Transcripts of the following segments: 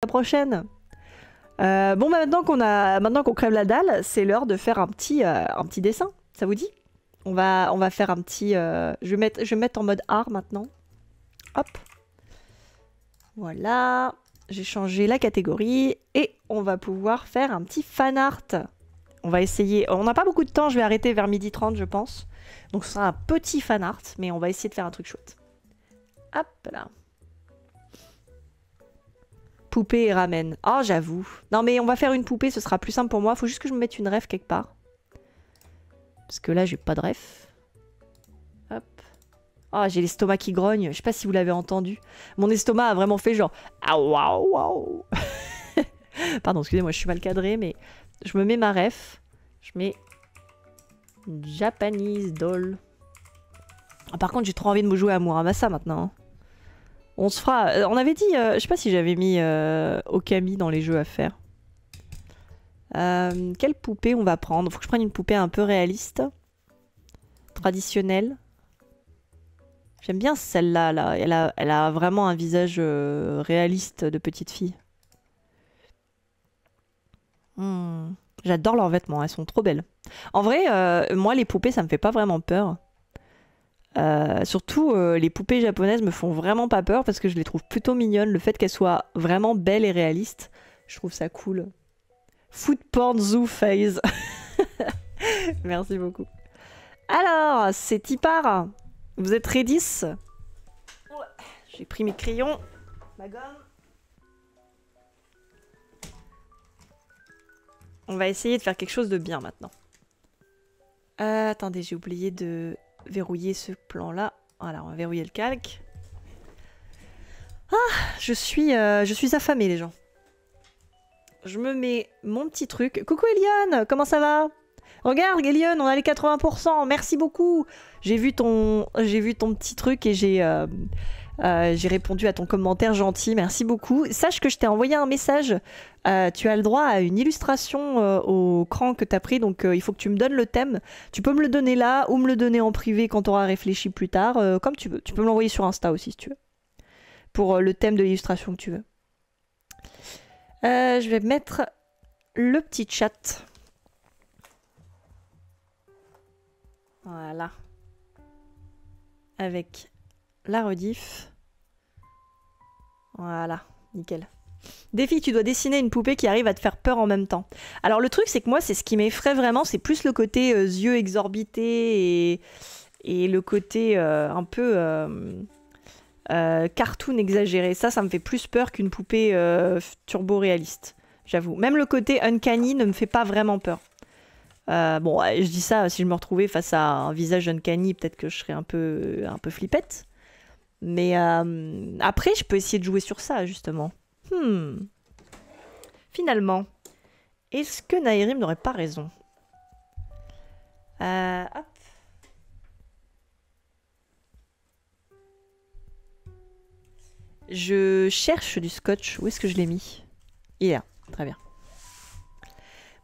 la prochaine. Bon, bah, maintenant qu'on crève la dalle, c'est l'heure de faire un petit dessin. Ça vous dit? On va faire un petit... je vais mettre en mode art maintenant. Hop. Voilà. J'ai changé la catégorie et on va pouvoir faire un petit fan art. On va essayer... On n'a pas beaucoup de temps, je vais arrêter vers 12h30 je pense. Donc ce sera un petit fan art, mais on va essayer de faire un truc chouette. Hop là. Poupée et ramen. Oh, j'avoue. Non, mais on va faire une poupée, ce sera plus simple pour moi. Faut juste que je me mette une ref quelque part. Parce que là, j'ai pas de ref. Hop. Oh, j'ai l'estomac qui grogne. Je sais pas si vous l'avez entendu. Mon estomac a vraiment fait genre... Ah, waouh, waouh. Pardon, excusez-moi, je suis mal cadrée, mais... Je me mets ma ref. Je mets... Japanese doll. Ah, par contre, j'ai trop envie de me jouer à Muramasa maintenant. On se fera... on avait dit... je sais pas si j'avais mis Okami dans les jeux à faire. Quelle poupée on va prendre? Faut que je prenne une poupée un peu réaliste. Traditionnelle. J'aime bien celle-là. Là. Elle a vraiment un visage réaliste de petite fille. J'adore leurs vêtements, elles sont trop belles. En vrai, moi les poupées ça me fait pas vraiment peur. Surtout les poupées japonaises me font vraiment pas peur parce que je les trouve plutôt mignonnes. Le fait qu'elles soient vraiment belles et réalistes, je trouve ça cool. Food porn zoo phase. Merci beaucoup. Alors, c'est Tipar. Vous êtes ready? J'ai pris mes crayons, ma gomme. On va essayer de faire quelque chose de bien maintenant. Attendez, j'ai oublié de verrouiller ce plan-là. Voilà, on va verrouiller le calque. Ah, je suis affamée, les gens. Je me mets mon petit truc. Coucou Eliane, comment ça va? Regarde Eliane, on a les 80%, merci beaucoup. J'ai vu ton petit truc et j'ai répondu à ton commentaire gentil, merci beaucoup. Sache que je t'ai envoyé un message. Tu as le droit à une illustration au cran que tu as pris, donc il faut que tu me donnes le thème. Tu peux me le donner là ou me le donner en privé quand tu auras réfléchi plus tard, comme tu veux. Tu peux me l'envoyer sur Insta aussi si tu veux, pour le thème de l'illustration que tu veux. Je vais mettre le petit chat. Voilà. Avec la rediff. Voilà, nickel. Défi, tu dois dessiner une poupée qui arrive à te faire peur en même temps. Alors le truc, c'est que moi, c'est ce qui m'effraie vraiment, c'est plus le côté yeux exorbités et le côté un peu cartoon exagéré. Ça me fait plus peur qu'une poupée turbo-réaliste, j'avoue. Même le côté uncanny ne me fait pas vraiment peur. Bon, je dis ça, si je me retrouvais face à un visage uncanny, peut-être que je serais un peu flippette. Mais après, je peux essayer de jouer sur ça, justement. Finalement, est-ce que Naïrim n'aurait pas raison? Hop. Je cherche du scotch. Où est-ce que je l'ai mis? Il est là. Très bien.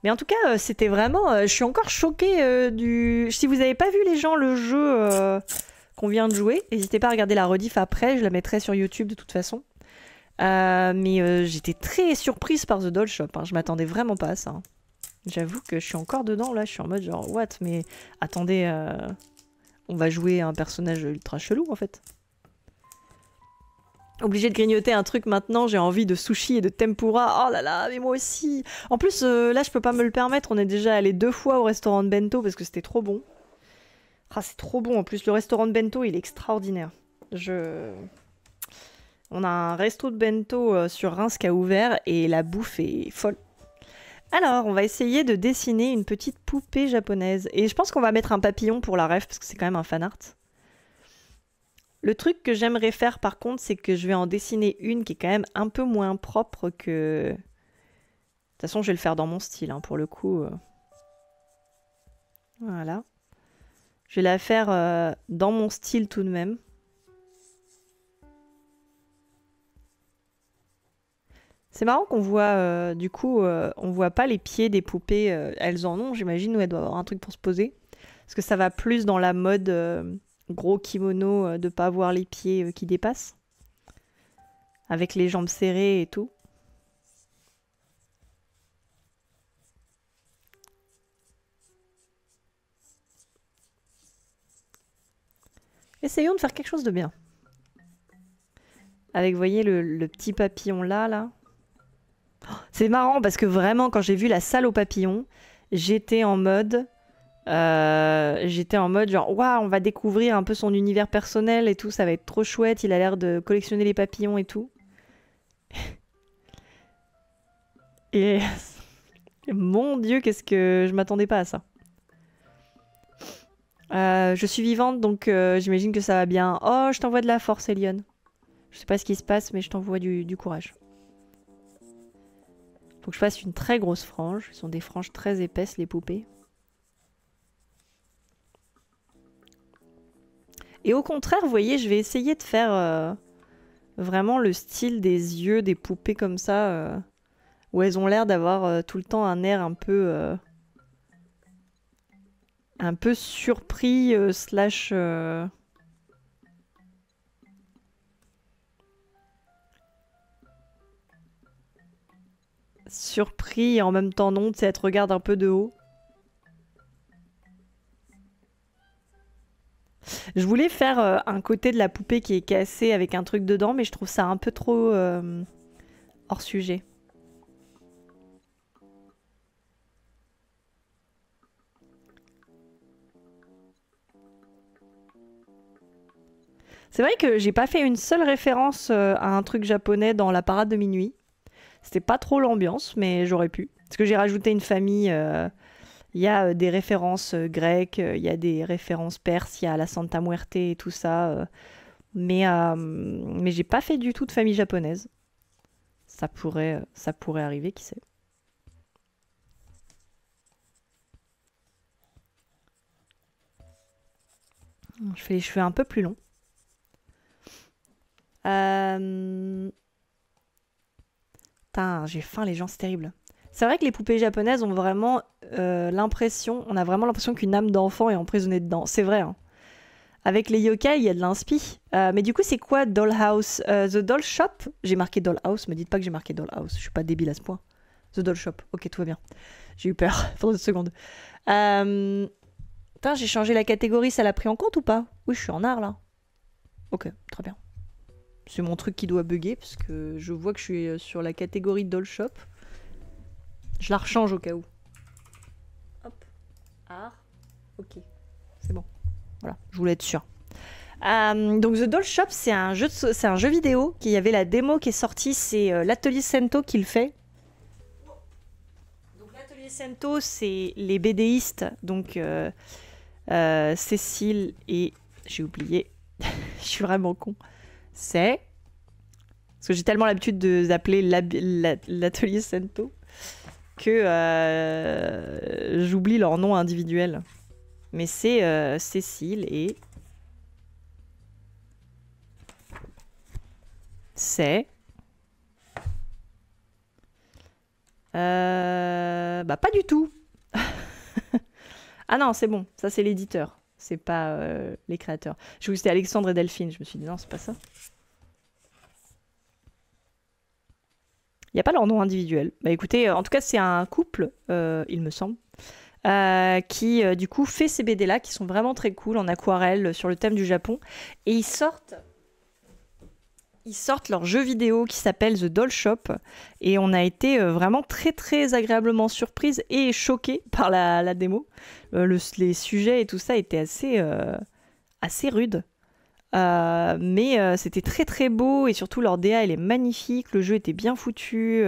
Mais en tout cas, c'était vraiment... je suis encore choquée du... Si vous n'avez pas vu, les gens, le jeu qu'on vient de jouer, n'hésitez pas à regarder la rediff après. Je la mettrai sur YouTube de toute façon. Mais j'étais très surprise par The Doll Shop. Hein. Je m'attendais vraiment pas à ça. Hein. J'avoue que je suis encore dedans, là. Je suis en mode genre, what? Mais attendez, on va jouer un personnage ultra chelou, en fait. Obligé de grignoter un truc maintenant, j'ai envie de sushi et de tempura. Oh là là, mais moi aussi. En plus, là, je peux pas me le permettre. On est déjà allé 2 fois au restaurant de bento parce que c'était trop bon. Ah, c'est trop bon. En plus, le restaurant de bento, il est extraordinaire. On a un resto de bento sur Reims qui a ouvert et la bouffe est folle. Alors, on va essayer de dessiner une petite poupée japonaise. Et je pense qu'on va mettre un papillon pour la ref parce que c'est quand même un fan art. Le truc que j'aimerais faire par contre, c'est que je vais en dessiner une qui est quand même un peu moins propre que... De toute façon, je vais le faire dans mon style, hein, pour le coup. Voilà. Je vais la faire dans mon style tout de même. C'est marrant qu'on voit, du coup, on voit pas les pieds des poupées. Elles en ont, j'imagine, où elles doivent avoir un truc pour se poser. Parce que ça va plus dans la mode... gros kimono, de pas voir les pieds qui dépassent. Avec les jambes serrées et tout. Essayons de faire quelque chose de bien. Avec, vous voyez, le petit papillon là. Oh, c'est marrant parce que vraiment, quand j'ai vu la salle aux papillons, j'étais en mode... genre, waouh, on va découvrir un peu son univers personnel et tout, ça va être trop chouette, il a l'air de collectionner les papillons et tout. Et mon Dieu, qu'est-ce que je m'attendais pas à ça. Je suis vivante, donc j'imagine que ça va bien. Oh, je t'envoie de la force, Elion. Je sais pas ce qui se passe, mais je t'envoie du courage. Faut que je fasse une très grosse frange. Ce sont des franges très épaisses, les poupées. Et au contraire, vous voyez, je vais essayer de faire vraiment le style des yeux des poupées comme ça, où elles ont l'air d'avoir tout le temps un air un peu surpris slash... surpris et en même temps non, tu sais, elle te regarde un peu de haut. Je voulais faire un côté de la poupée qui est cassé avec un truc dedans, mais je trouve ça un peu trop hors sujet. C'est vrai que j'ai pas fait une seule référence à un truc japonais dans la parade de minuit. C'était pas trop l'ambiance, mais j'aurais pu. Parce que j'ai rajouté une famille. Il y a des références grecques, il y a des références perses, il y a la Santa Muerte et tout ça. Mais j'ai pas fait du tout de famille japonaise. Ça pourrait arriver, qui sait. Je fais les cheveux un peu plus longs. Putain, j'ai faim les gens, c'est terrible. C'est vrai que les poupées japonaises ont vraiment l'impression, on a vraiment l'impression qu'une âme d'enfant est emprisonnée dedans. C'est vrai, hein. Avec les yokai, il y a de l'inspi. Mais du coup, c'est quoi Dollhouse? The Doll Shop? J'ai marqué Dollhouse, me dites pas que j'ai marqué Dollhouse. Je suis pas débile à ce point. The Doll Shop. Ok, tout va bien. J'ai eu peur pendant une seconde. Putain, j'ai changé la catégorie, ça l'a pris en compte ou pas? Oui, je suis en art là. Ok, très bien. C'est mon truc qui doit bugger parce que je vois que je suis sur la catégorie Doll Shop. Je la rechange au cas où. Hop. Art. Ok. C'est bon. Voilà, je voulais être sûre. Donc The Doll Shop, c'est un jeu vidéo. Il y avait la démo qui est sortie. C'est l'atelier Sento qui le fait. Donc l'atelier Sento, c'est les BDistes. Donc Cécile et... J'ai oublié. Je suis vraiment con. C'est... Parce que j'ai tellement l'habitude d'appeler l'atelier Sento que j'oublie leur nom individuel. Mais c'est Cécile et... C'est... Bah pas du tout. Ah non, c'est bon. Ça, c'est l'éditeur. C'est pas les créateurs. Je voulais que c'était Alexandre et Delphine. Je me suis dit non, c'est pas ça. Il n'y a pas leur nom individuel. Bah écoutez, en tout cas, c'est un couple, il me semble, qui du coup fait ces BD-là, qui sont vraiment très cool, en aquarelle, sur le thème du Japon. Et ils sortent leur jeu vidéo qui s'appelle The Doll Shop. Et on a été vraiment très très agréablement surprise et choquée par la démo. Les sujets et tout ça étaient assez rudes. Mais c'était très très beau et surtout leur DA elle est magnifique, le jeu était bien foutu.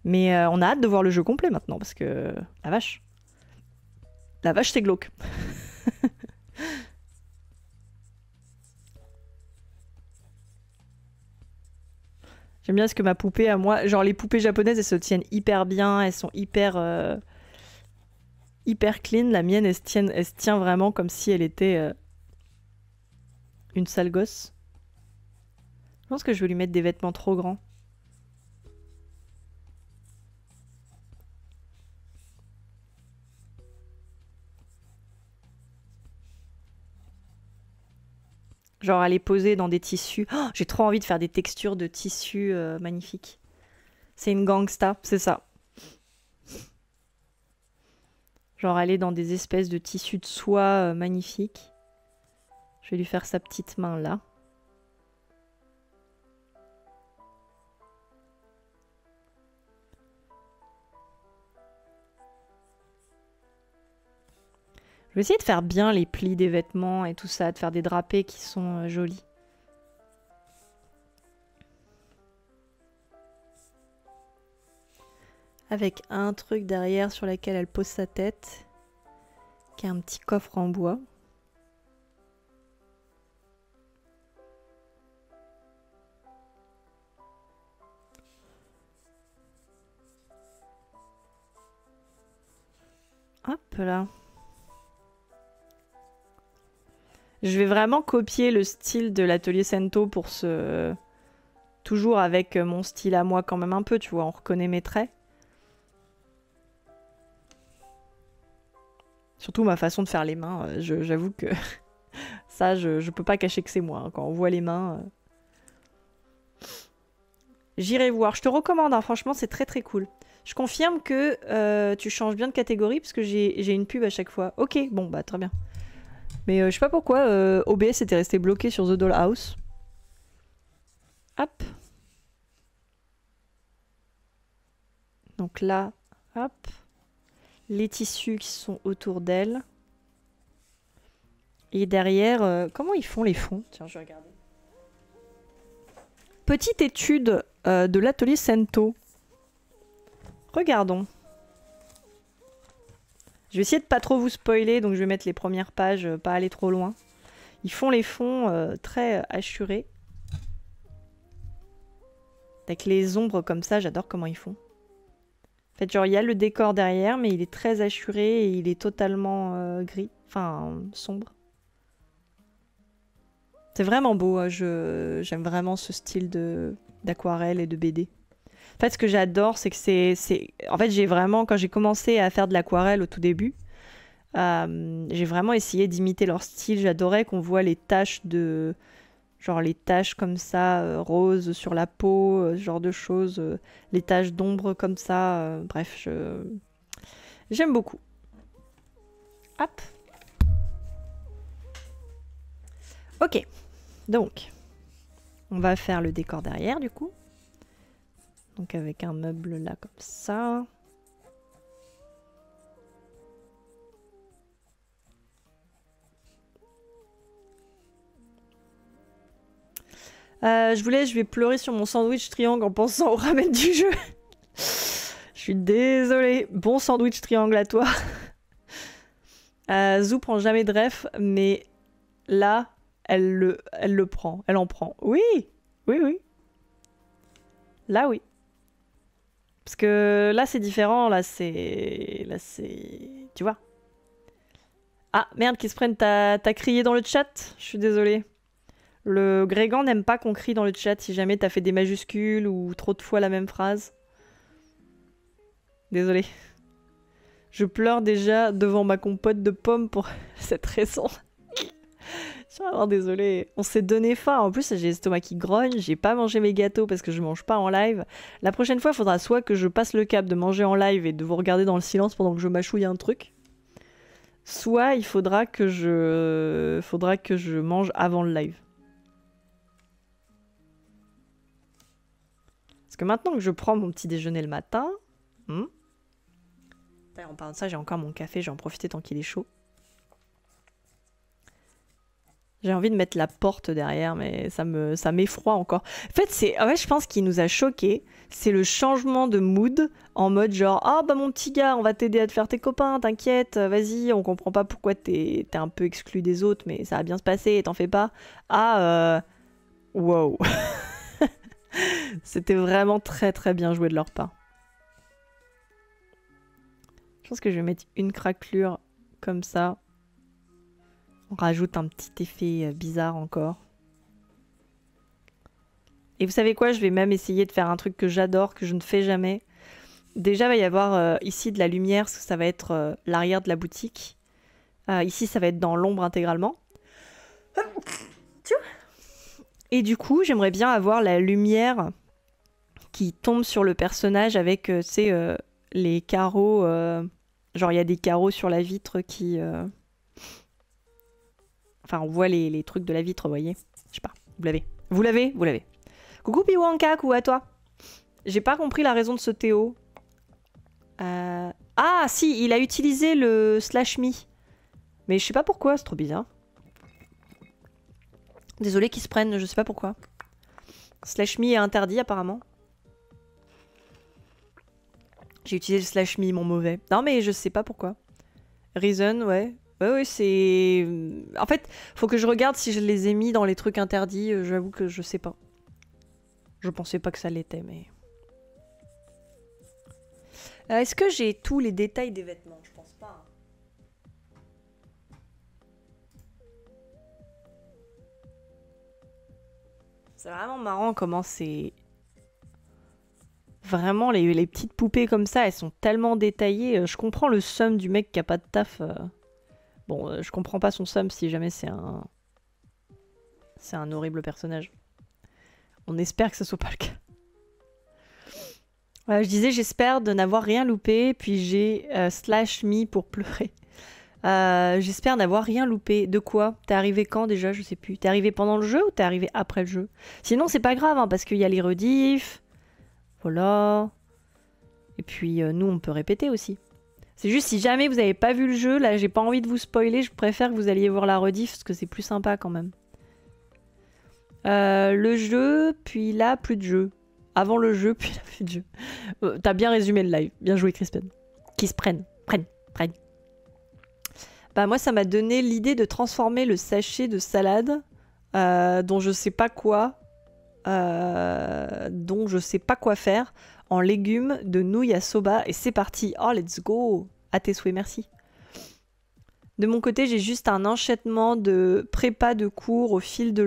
Mais on a hâte de voir le jeu complet maintenant parce que la vache c'est glauque. J'aime bien ce que ma poupée à moi, genre les poupées japonaises elles se tiennent hyper bien, elles sont hyper clean. La mienne elle se tient vraiment comme si elle était une sale gosse. Je pense que je vais lui mettre des vêtements trop grands. Genre aller poser dans des tissus. Oh, j'ai trop envie de faire des textures de tissus magnifiques. C'est une gangsta, c'est ça. Genre aller dans des espèces de tissus de soie magnifiques. Je vais lui faire sa petite main là. Je vais essayer de faire bien les plis des vêtements et tout ça, de faire des drapés qui sont jolis. Avec un truc derrière sur lequel elle pose sa tête, qui est un petit coffre en bois. Hop là. Je vais vraiment copier le style de l'atelier Sento pour ce... Toujours avec mon style à moi quand même un peu, tu vois, on reconnaît mes traits. Surtout ma façon de faire les mains, j'avoue que ça, je peux pas cacher que c'est moi. Hein. Quand on voit les mains... J'irai voir. Je te recommande, hein, franchement, c'est très très cool. Je confirme que tu changes bien de catégorie parce que j'ai une pub à chaque fois. Ok, bon, bah très bien. Mais je sais pas pourquoi OBS était resté bloqué sur The Dollhouse. Hop. Donc là, hop. Les tissus qui sont autour d'elle. Et derrière, comment ils font les fonds? Tiens, je vais regarder. Petite étude de l'atelier Sento. Regardons. Je vais essayer de pas trop vous spoiler, donc je vais mettre les premières pages, pas aller trop loin. Ils font les fonds très hachurés. Avec les ombres comme ça, j'adore comment ils font. En fait, genre, il y a le décor derrière, mais il est très hachuré et il est totalement gris. Enfin, sombre. C'est vraiment beau, hein. J'aime vraiment ce style d'aquarelle et de BD. En fait, ce que j'adore, c'est que c'est... En fait, j'ai vraiment, quand j'ai commencé à faire de l'aquarelle au tout début, j'ai vraiment essayé d'imiter leur style. J'adorais qu'on voit les taches de... Genre les taches comme ça, roses sur la peau, ce genre de choses. Les taches d'ombre comme ça. Bref, j'aime beaucoup. Hop. Ok. Donc, on va faire le décor derrière du coup. Donc avec un meuble là comme ça. Je vais pleurer sur mon sandwich triangle en pensant au ramen du jeu. Je suis désolée. Bon sandwich triangle à toi. Zou prend jamais de ref, mais là, elle le prend. Elle en prend. Oui, oui, oui. Là, oui. Parce que là, c'est différent. Là, c'est... Tu vois. Ah, merde, qui se prennent. T'as crié dans le chat? Je suis désolée. Le Grégan n'aime pas qu'on crie dans le chat si jamais t'as fait des majuscules ou trop de fois la même phrase. Désolée. Je pleure déjà devant ma compote de pommes pour cette raison. Je suis vraiment désolée. On s'est donné faim. En plus, j'ai l'estomac qui grogne. J'ai pas mangé mes gâteaux parce que je mange pas en live. La prochaine fois, il faudra soit que je passe le cap de manger en live et de vous regarder dans le silence pendant que je mâchouille un truc. Soit il faudra que je mange avant le live. Parce que maintenant que je prends mon petit déjeuner le matin... En parlant de ça, j'ai encore mon café, je vais en profiter tant qu'il est chaud. J'ai envie de mettre la porte derrière, mais ça m'effraie encore. En fait, je pense qu'il nous a choqués. C'est le changement de mood en mode genre « Ah bah mon petit gars, on va t'aider à te faire tes copains, t'inquiète, vas-y, on comprend pas pourquoi t'es un peu exclu des autres, mais ça va bien se passer, t'en fais pas. » Ah, wow. C'était vraiment très très bien joué de leur part. Je pense que je vais mettre une craquelure comme ça. On rajoute un petit effet bizarre encore. Et vous savez quoi? Je vais même essayer de faire un truc que j'adore, que je ne fais jamais. Déjà, il va y avoir ici de la lumière, parce que ça va être l'arrière de la boutique. Ici, ça va être dans l'ombre intégralement. Et du coup, j'aimerais bien avoir la lumière qui tombe sur le personnage avec, tu sais, les carreaux... genre, il y a des carreaux sur la vitre qui... Enfin, on voit les trucs de la vitre, vous voyez. Je sais pas, vous l'avez. Vous l'avez. Vous l'avez. Coucou Piwanka, coucou à toi. J'ai pas compris la raison de ce Théo. Ah, si, il a utilisé le /me. Mais je sais pas pourquoi, c'est trop bizarre. Désolé qu'ils se prennent, je sais pas pourquoi. /me est interdit apparemment. J'ai utilisé le /me, mon mauvais. Non mais je sais pas pourquoi. Reason, ouais. Ouais, c'est... En fait, faut que je regarde si je les ai mis dans les trucs interdits. J'avoue que je sais pas. Je pensais pas que ça l'était, mais... Est-ce que j'ai tous les détails des vêtements? Je pense pas. C'est vraiment marrant comment c'est... Vraiment, les petites poupées comme ça, elles sont tellement détaillées. Je comprends le seum du mec qui a pas de taf. Bon, je comprends pas son seum si jamais c'est un... C'est un horrible personnage. On espère que ce soit pas le cas. Je disais, j'espère de n'avoir rien loupé, puis j'ai /me pour pleurer. J'espère n'avoir rien loupé. De quoi? T'es arrivé quand déjà? Je sais plus. T'es arrivé pendant le jeu ou t'es arrivé après le jeu? Sinon, c'est pas grave, hein, parce qu'il y a les rediffs. Voilà. Et puis, nous, on peut répéter aussi. C'est juste, si jamais vous avez pas vu le jeu, là, j'ai pas envie de vous spoiler, je préfère que vous alliez voir la rediff, parce que c'est plus sympa quand même. Le jeu, puis là, plus de jeu. Avant le jeu, puis là, plus de jeu. T'as bien résumé le live. Bien joué, Crispin. Qui se prennent. Prennent. Bah, moi, ça m'a donné l'idée de transformer le sachet de salade, dont je sais pas quoi, faire, en légumes de nouilles à soba. Et c'est parti. Oh, let's go. À tes souhaits, merci. De mon côté, j'ai juste un enchaînement de prépa de cours au fil de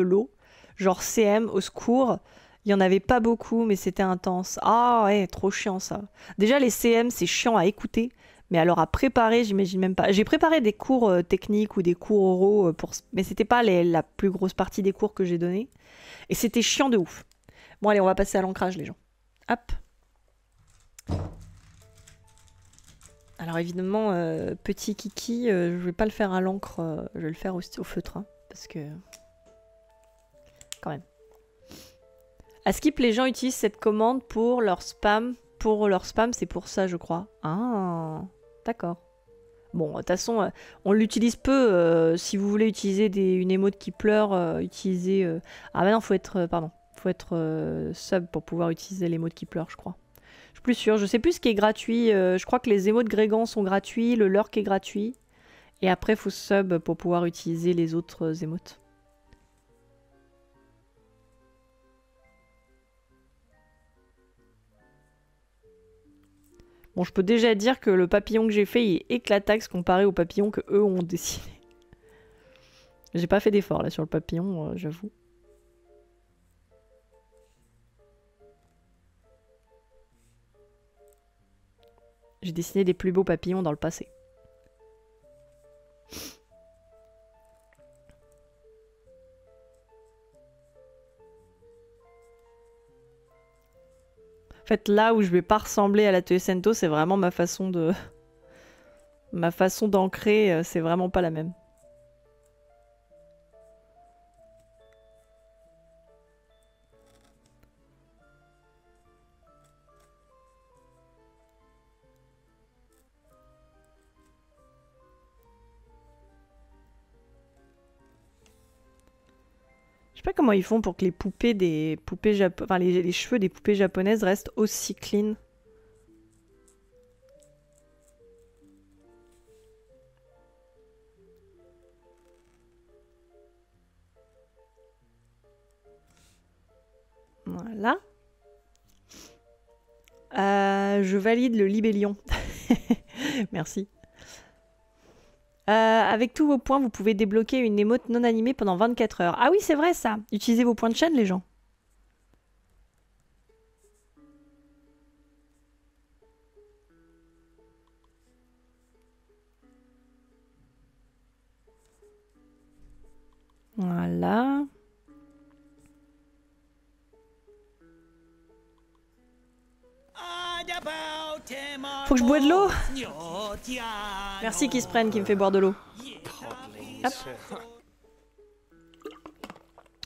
l'eau. Genre CM, au secours. Il y en avait pas beaucoup, mais c'était intense. Ah ouais, trop chiant ça. Déjà, les CM, c'est chiant à écouter. Mais alors à préparer, j'imagine même pas. J'ai préparé des cours techniques ou des cours oraux, mais c'était pas la plus grosse partie des cours que j'ai donnés. Et c'était chiant de ouf. Bon allez, on va passer à l'ancrage les gens. Hop. Alors évidemment, petit kiki, je vais pas le faire à l'encre, je vais le faire au feutre. Hein, parce que... Quand même. À Skip, les gens utilisent cette commande pour leur spam. Pour leur spam, c'est pour ça, je crois. Ah, d'accord. Bon, de toute façon, on l'utilise peu. Si vous voulez utiliser une émote qui pleure, utilisez... Ah bah non, faut être... pardon. Faut être sub pour pouvoir utiliser l'émote qui pleure, je crois. Je suis plus sûre. Je sais plus ce qui est gratuit. Je crois que les émotes Grégan sont gratuits. Le lurk est gratuit. Et après, faut sub pour pouvoir utiliser les autres émotes. Bon, je peux déjà dire que le papillon que j'ai fait, il est éclataxe comparé au papillon que eux ont dessiné. J'ai pas fait d'effort là sur le papillon, j'avoue. J'ai dessiné des plus beaux papillons dans le passé. En fait, là où je vais pas ressembler à l'atelier Sento, c'est vraiment ma façon de... Ma façon d'ancrer, c'est vraiment pas la même. Je sais pas comment ils font pour que les poupées des poupées japonaises, enfin les cheveux des poupées japonaises restent aussi clean. Voilà. Je valide le libellion. Merci. Avec tous vos points, vous pouvez débloquer une émote non animée pendant 24 heures. Ah oui, c'est vrai ça. Utilisez vos points de chaîne, les gens. Voilà. Faut que je bois de l'eau. Merci qu'ils se prennent, qui me fait boire de l'eau. Hop.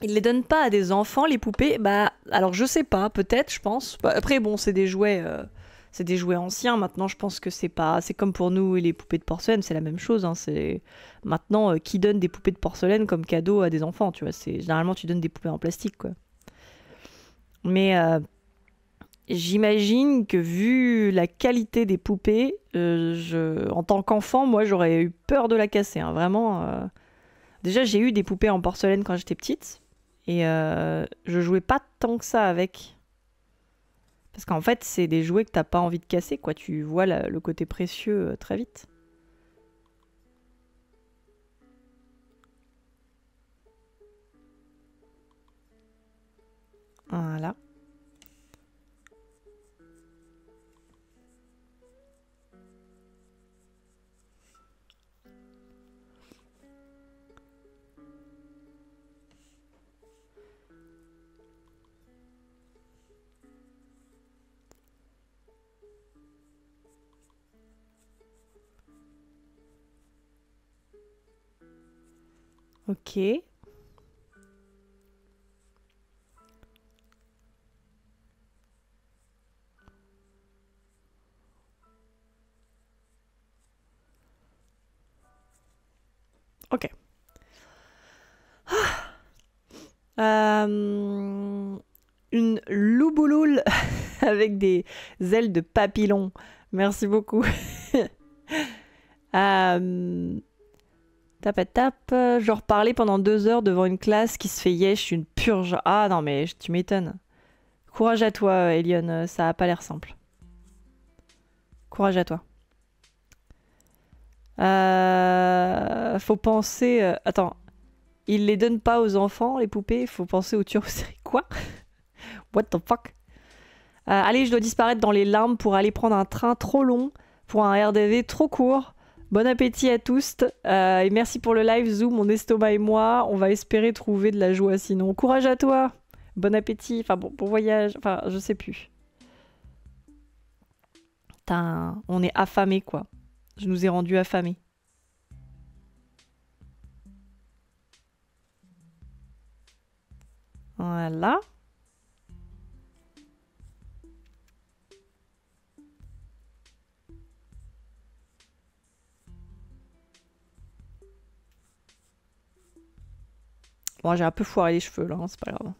Ils les donnent pas à des enfants, les poupées? Bah, alors je sais pas, peut-être, je pense. Bah, après, bon, c'est des jouets anciens. Maintenant, je pense que c'est pas... C'est comme pour nous et les poupées de porcelaine, c'est la même chose. Hein. C'est... Maintenant, qui donne des poupées de porcelaine comme cadeau à des enfants, tu vois? Généralement, tu donnes des poupées en plastique, quoi. Mais j'imagine que vu la qualité des poupées, en tant qu'enfant, moi, j'aurais eu peur de la casser, hein. Vraiment... Déjà, j'ai eu des poupées en porcelaine quand j'étais petite. Et je jouais pas tant que ça avec. Parce qu'en fait, c'est des jouets que t'as pas envie de casser, quoi. Tu vois le côté précieux très vite. Voilà. Ok. Ok. Une loubouloule avec des ailes de papillon. Merci beaucoup. Tape à tape. Genre parler pendant 2 heures devant une classe qui se fait yesh, une purge. Ah non mais tu m'étonnes. Courage à toi, Elion. Ça a pas l'air simple. Courage à toi. Faut penser... Attends. Ils les donnent pas aux enfants, les poupées. Faut penser aux tueurs. Quoi? What the fuck? Allez, je dois disparaître dans les larmes pour aller prendre un train trop long pour un RDV trop court. Bon appétit à tous. Et merci pour le live, Zoom, mon estomac et moi. On va espérer trouver de la joie sinon. Courage à toi. Bon appétit. Enfin, bon voyage. Enfin, je sais plus. Putain, on est affamés, quoi. Je nous ai rendus affamés. Voilà. Bon, j'ai un peu foiré les cheveux, là. Hein, c'est pas grave.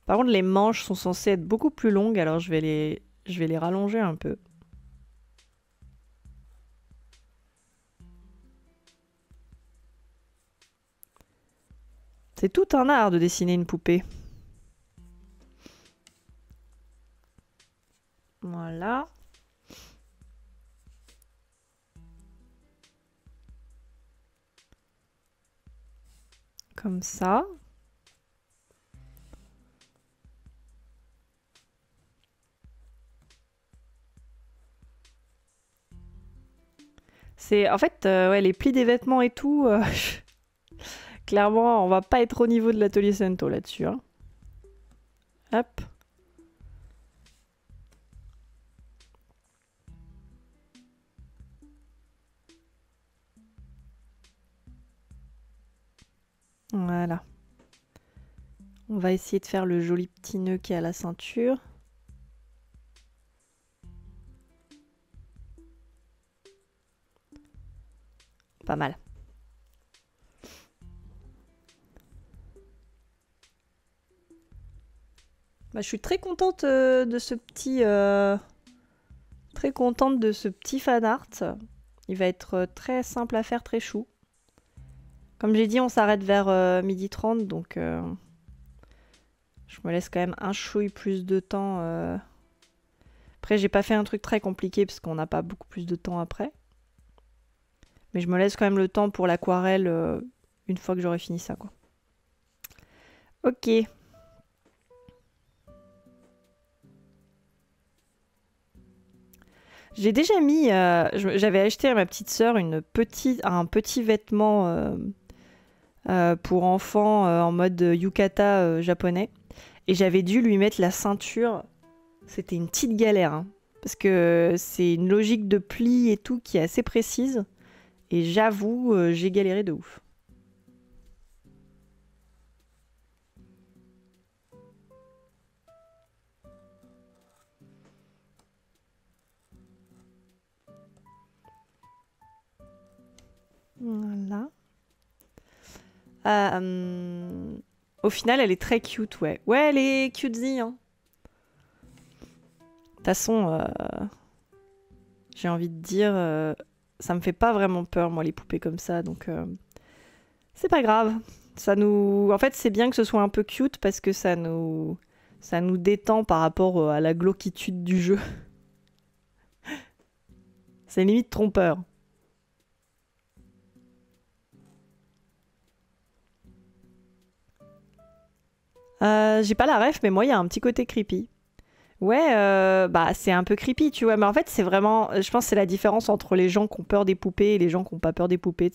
Par contre, les manches sont censées être beaucoup plus longues, alors je vais les rallonger un peu. C'est tout un art de dessiner une poupée. Voilà. Comme ça. En fait, ouais, les plis des vêtements et tout, clairement, on va pas être au niveau de l'atelier Sento là-dessus. Hein. Hop. Voilà. On va essayer de faire le joli petit nœud qui est à la ceinture. Pas mal. Bah, je suis très contente de ce petit... Très contente de ce petit fan art. Il va être très simple à faire, très chou. Comme j'ai dit, on s'arrête vers 12h30, donc... je me laisse quand même un chouille plus de temps. Après, j'ai pas fait un truc très compliqué, parce qu'on n'a pas beaucoup plus de temps après. Mais je me laisse quand même le temps pour l'aquarelle une fois que j'aurai fini ça, quoi. Ok. J'ai déjà mis... j'avais acheté à ma petite sœur un petit vêtement pour enfants en mode yukata japonais. Et j'avais dû lui mettre la ceinture. C'était une petite galère. Hein. Parce que c'est une logique de pli et tout qui est assez précise. Et j'avoue, j'ai galéré de ouf. Voilà. Au final, elle est très cute, ouais. Ouais, elle est cutesy, hein. De toute façon, j'ai envie de dire, ça me fait pas vraiment peur, moi, les poupées comme ça, donc c'est pas grave. Ça nous... En fait, c'est bien que ce soit un peu cute parce que ça nous détend par rapport à la glauquitude du jeu. C'est limite trompeur. J'ai pas la ref, mais moi, il y a un petit côté creepy. Ouais, bah c'est un peu creepy, tu vois. Mais en fait, c'est vraiment... Je pense que c'est la différence entre les gens qui ont peur des poupées et les gens qui n'ont pas peur des poupées.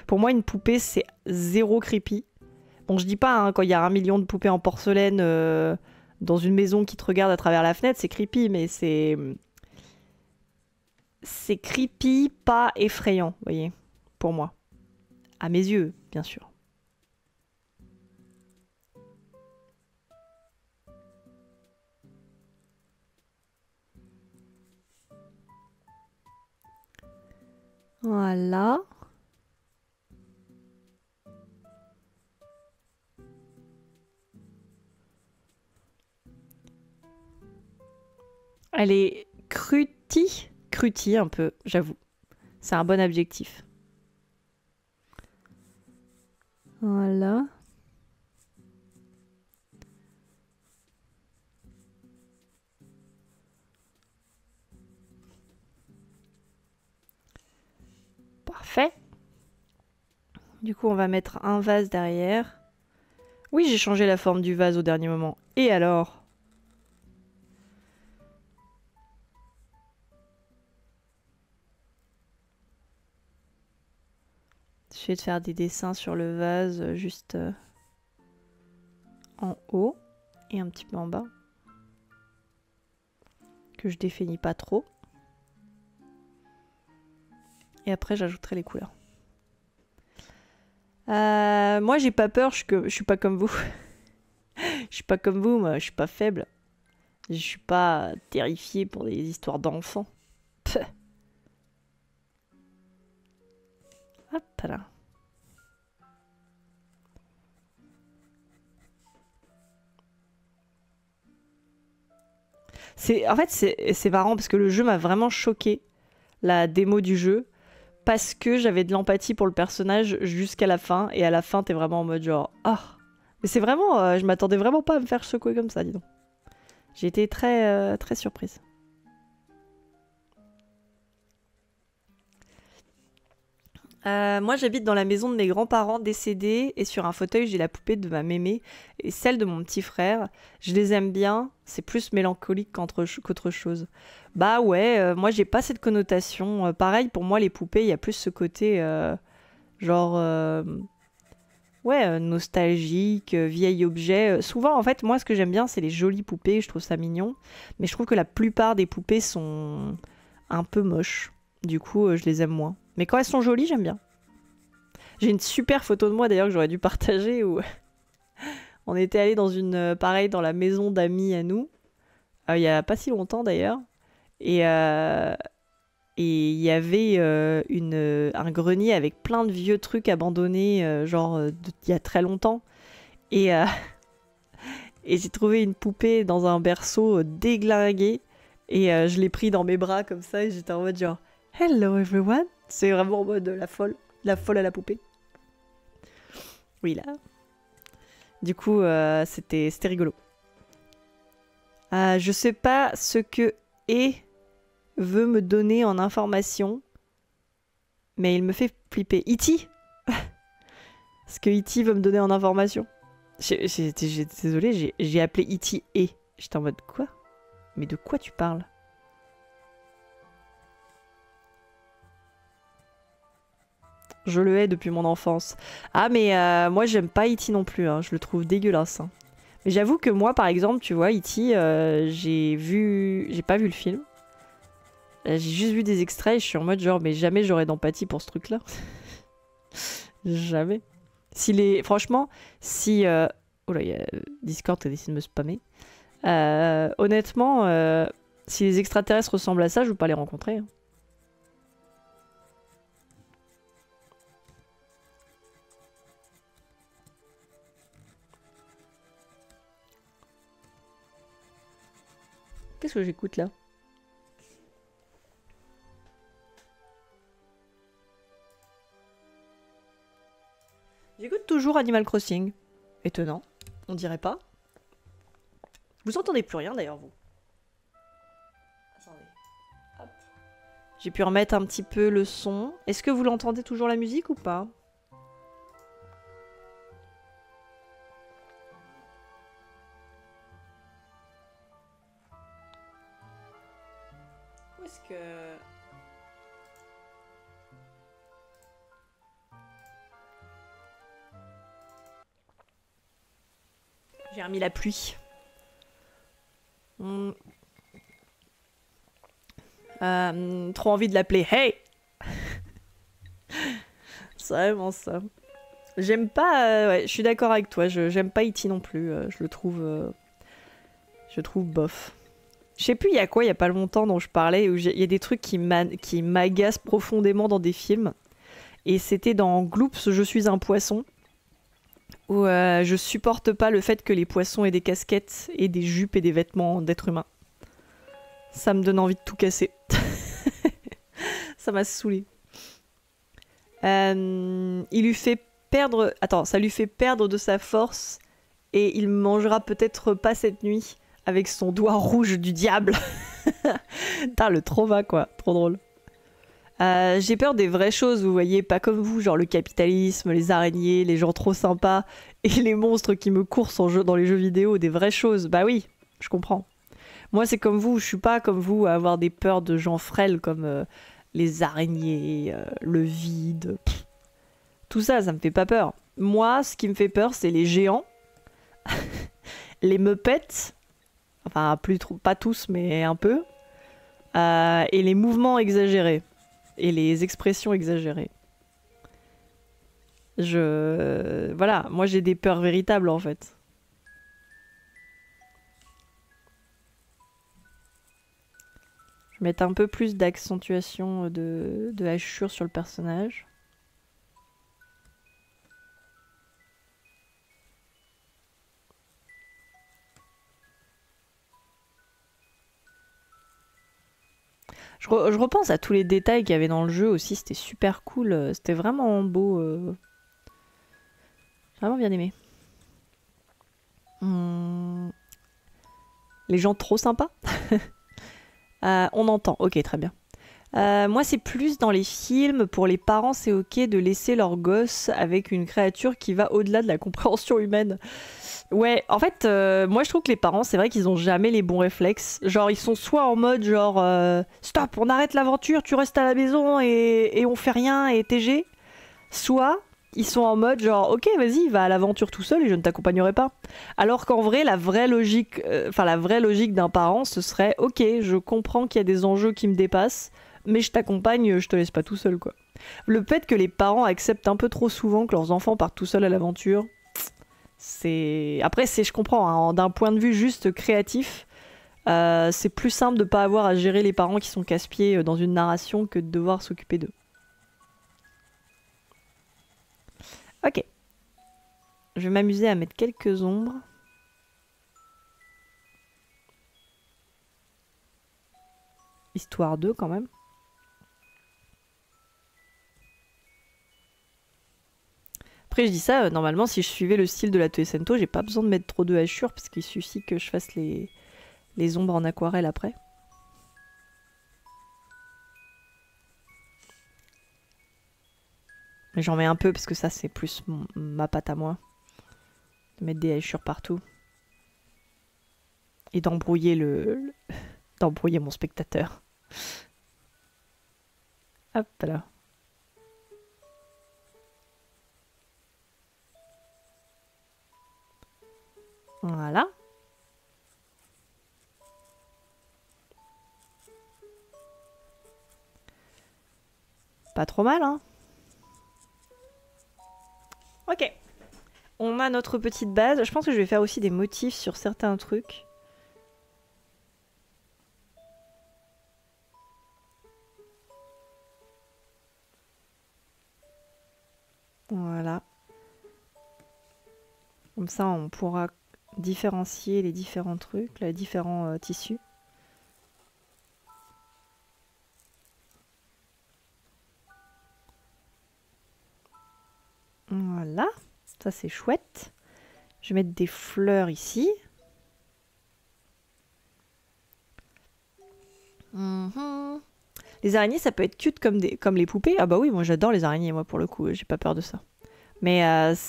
Pour moi, une poupée, c'est zéro creepy. Bon, je dis pas, hein, quand il y a 1 million de poupées en porcelaine dans une maison qui te regarde à travers la fenêtre, c'est creepy, mais c'est... C'est creepy, pas effrayant, vous voyez, pour moi. À mes yeux, bien sûr. Voilà. Elle est crutie un peu, j'avoue. C'est un bon adjectif. Voilà. Parfait. Du coup, on va mettre un vase derrière. Oui, j'ai changé la forme du vase au dernier moment. Et alors? Je vais te faire des dessins sur le vase juste en haut et un petit peu en bas. Que je définis pas trop. Et après, j'ajouterai les couleurs. Moi, j'ai pas peur, je suis pas comme vous. Je suis pas comme vous, moi, je suis pas faible. Je suis pas terrifiée pour des histoires d'enfants. Hop là. En fait, c'est marrant parce que le jeu m'a vraiment choqué, la démo du jeu, parce que j'avais de l'empathie pour le personnage jusqu'à la fin, et à la fin, t'es vraiment en mode genre, ah. Mais c'est vraiment, je m'attendais vraiment pas à me faire secouer comme ça, dis donc. J'ai été très, très surprise. Moi, j'habite dans la maison de mes grands-parents décédés et sur un fauteuil, j'ai la poupée de ma mémé et celle de mon petit frère. Je les aime bien, c'est plus mélancolique qu'autre chose. Bah ouais, moi, j'ai pas cette connotation. Pareil, pour moi, les poupées, il y a plus ce côté genre... ouais, nostalgique, vieil objet. Souvent, en fait, moi, ce que j'aime bien, c'est les jolies poupées, je trouve ça mignon. Mais je trouve que la plupart des poupées sont un peu moches. Du coup, je les aime moins. Mais quand elles sont jolies, j'aime bien. J'ai une super photo de moi d'ailleurs que j'aurais dû partager où on était allé dans une pareil dans la maison d'amis à nous il y a pas si longtemps d'ailleurs et il y avait un grenier avec plein de vieux trucs abandonnés il y a très longtemps et et j'ai trouvé une poupée dans un berceau déglingué et je l'ai pris dans mes bras comme ça et j'étais en mode genre hello everyone. C'est vraiment en mode la folle à la poupée. Oui, là. Du coup, c'était rigolo. Je sais pas ce que E veut me donner en information, mais il me fait flipper. E.T. Ce que E.T. veut me donner en information. Désolée, j'ai appelé E.T. E. J'étais en mode quoi? Mais de quoi tu parles? Je le hais depuis mon enfance. Ah, mais moi, j'aime pas E.T. non plus. Hein. Je le trouve dégueulasse. Hein. Mais j'avoue que moi, par exemple, tu vois, E.T., j'ai pas vu le film. J'ai juste vu des extraits et je suis en mode genre, mais jamais j'aurais d'empathie pour ce truc-là. Jamais. Franchement, si... Oh là, il y a Discord qui a décidé de me spammer. Honnêtement, si les extraterrestres ressemblent à ça, je veux pas les rencontrer. Hein. Qu'est-ce que j'écoute là? J'écoute toujours Animal Crossing. Étonnant, on dirait pas. Vous entendez plus rien d'ailleurs, vous. Attendez. Hop. J'ai pu remettre un petit peu le son. Est-ce que vous l'entendez toujours la musique ou pas? Où est-ce que... J'ai remis la pluie. Trop envie de l'appeler Hey. C'est vraiment ça. J'aime pas... ouais, je suis d'accord avec toi. J'aime pas E.T. non plus. Je le trouve... je trouve bof. Je sais plus il y a quoi il y a pas longtemps dont je parlais. Où il y a des trucs qui m'agacent profondément dans des films. Et c'était dans Gloops, Je suis un poisson. Où je supporte pas le fait que les poissons aient des casquettes et des jupes et des vêtements d'êtres humains. Ça me donne envie de tout casser. Ça m'a saoulé. Il lui fait perdre... Attends, ça lui fait perdre de sa force et il mangera peut-être pas cette nuit avec son doigt rouge du diable. Putain, le trauma quoi, trop drôle. J'ai peur des vraies choses, vous voyez, pas comme vous, genre le capitalisme, les araignées, les gens trop sympas et les monstres qui me coursent dans les jeux vidéo, des vraies choses. Bah oui, je comprends. Moi, c'est comme vous, je suis pas comme vous à avoir des peurs de gens frêles comme les araignées, le vide. Pff. Tout ça, ça me fait pas peur. Moi, ce qui me fait peur, c'est les géants, les meupettes, enfin pas tous, mais un peu, et les mouvements exagérés. Et les expressions exagérées. Voilà, moi j'ai des peurs véritables en fait. Je vais mettre un peu plus d'accentuation de hachure sur le personnage. Je repense à tous les détails qu'il y avait dans le jeu aussi, c'était super cool, c'était vraiment beau. J'ai vraiment bien aimé. Les gens trop sympas. On entend, ok, très bien. Moi, c'est plus dans les films, pour les parents, c'est ok de laisser leur gosse avec une créature qui va au-delà de la compréhension humaine. Ouais, en fait, moi je trouve que les parents, c'est vrai qu'ils ont jamais les bons réflexes. Genre, ils sont soit en mode genre stop, on arrête l'aventure, tu restes à la maison et on fait rien et TG. Soit ils sont en mode genre ok, vas-y, va à l'aventure tout seul et je ne t'accompagnerai pas. Alors qu'en vrai, la vraie logique d'un parent, ce serait ok, je comprends qu'il y a des enjeux qui me dépassent, mais je t'accompagne, je te laisse pas tout seul quoi. Le fait que les parents acceptent un peu trop souvent que leurs enfants partent tout seuls à l'aventure. Après, je comprends, hein, d'un point de vue juste créatif, c'est plus simple de pas avoir à gérer les parents qui sont casse-pieds dans une narration que de devoir s'occuper d'eux. Ok. Je vais m'amuser à mettre quelques ombres. Histoire 2 quand même. Après, je dis ça, normalement, si je suivais le style de la Toei Sento, j'ai pas besoin de mettre trop de hachures, parce qu'il suffit que je fasse les ombres en aquarelle après. Mais j'en mets un peu, parce que ça, c'est plus ma patte à moi. De mettre des hachures partout. Et d'embrouiller d'embrouiller mon spectateur. Hop là. Voilà. Pas trop mal, hein. Ok. On a notre petite base. Je pense que je vais faire aussi des motifs sur certains trucs. Voilà. Comme ça, on pourra différencier les différents trucs, les différents tissus. Voilà, ça c'est chouette. Je vais mettre des fleurs ici. Les araignées, ça peut être cute comme les poupées. Ah bah oui, moi j'adore les araignées, moi pour le coup, j'ai pas peur de ça. Mais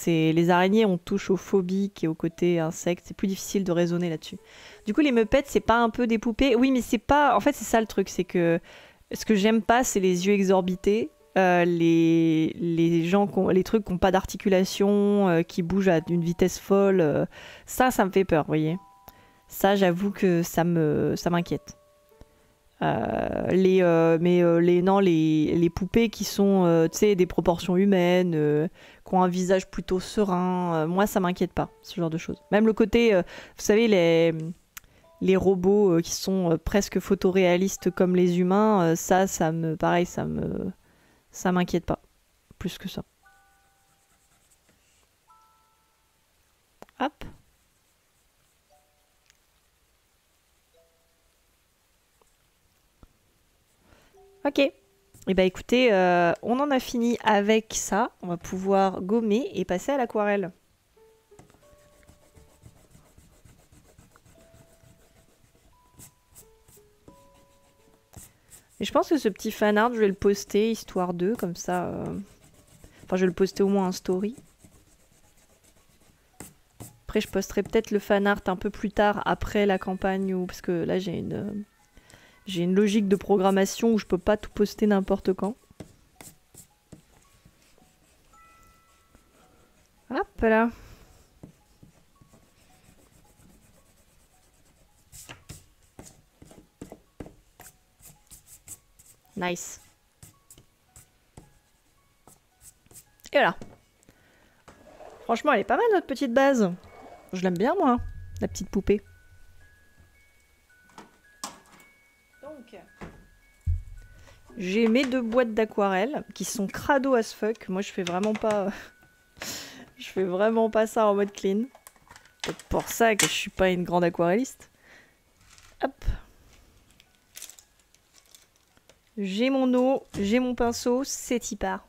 les araignées, on touche aux phobiques et au côté insectes, c'est plus difficile de raisonner là-dessus. Du coup, les meupettes, c'est pas un peu des poupées? Oui, mais c'est pas... En fait, c'est ça le truc, c'est que ce que j'aime pas, c'est les yeux exorbités, les gens, les trucs qui n'ont pas d'articulation, qui bougent à une vitesse folle. Ça me fait peur, vous voyez. Ça, j'avoue que ça m'inquiète. Les poupées qui sont tu sais, des proportions humaines, qui ont un visage plutôt serein, moi ça m'inquiète pas, ce genre de choses. Même le côté, vous savez, les robots qui sont presque photoréalistes comme les humains, pareil, ça m'inquiète pas, plus que ça. Hop. Ok. Et bah écoutez, on en a fini avec ça. On va pouvoir gommer et passer à l'aquarelle. Et je pense que ce petit fanart, je vais le poster, histoire d'eux, comme ça... Enfin, je vais le poster au moins en story. Après, je posterai peut-être le fanart un peu plus tard, après la campagne, parce que là, j'ai une logique de programmation où je peux pas tout poster n'importe quand. Hop là. Nice. Et voilà. Franchement, elle est pas mal notre petite base. Je l'aime bien moi, la petite poupée. Donc, j'ai mes 2 boîtes d'aquarelle qui sont crado as fuck. Moi, je fais vraiment pas... je fais vraiment pas ça en mode clean. C'est pour ça que je suis pas une grande aquarelliste. Hop. J'ai mon eau, j'ai mon pinceau, c'est y part.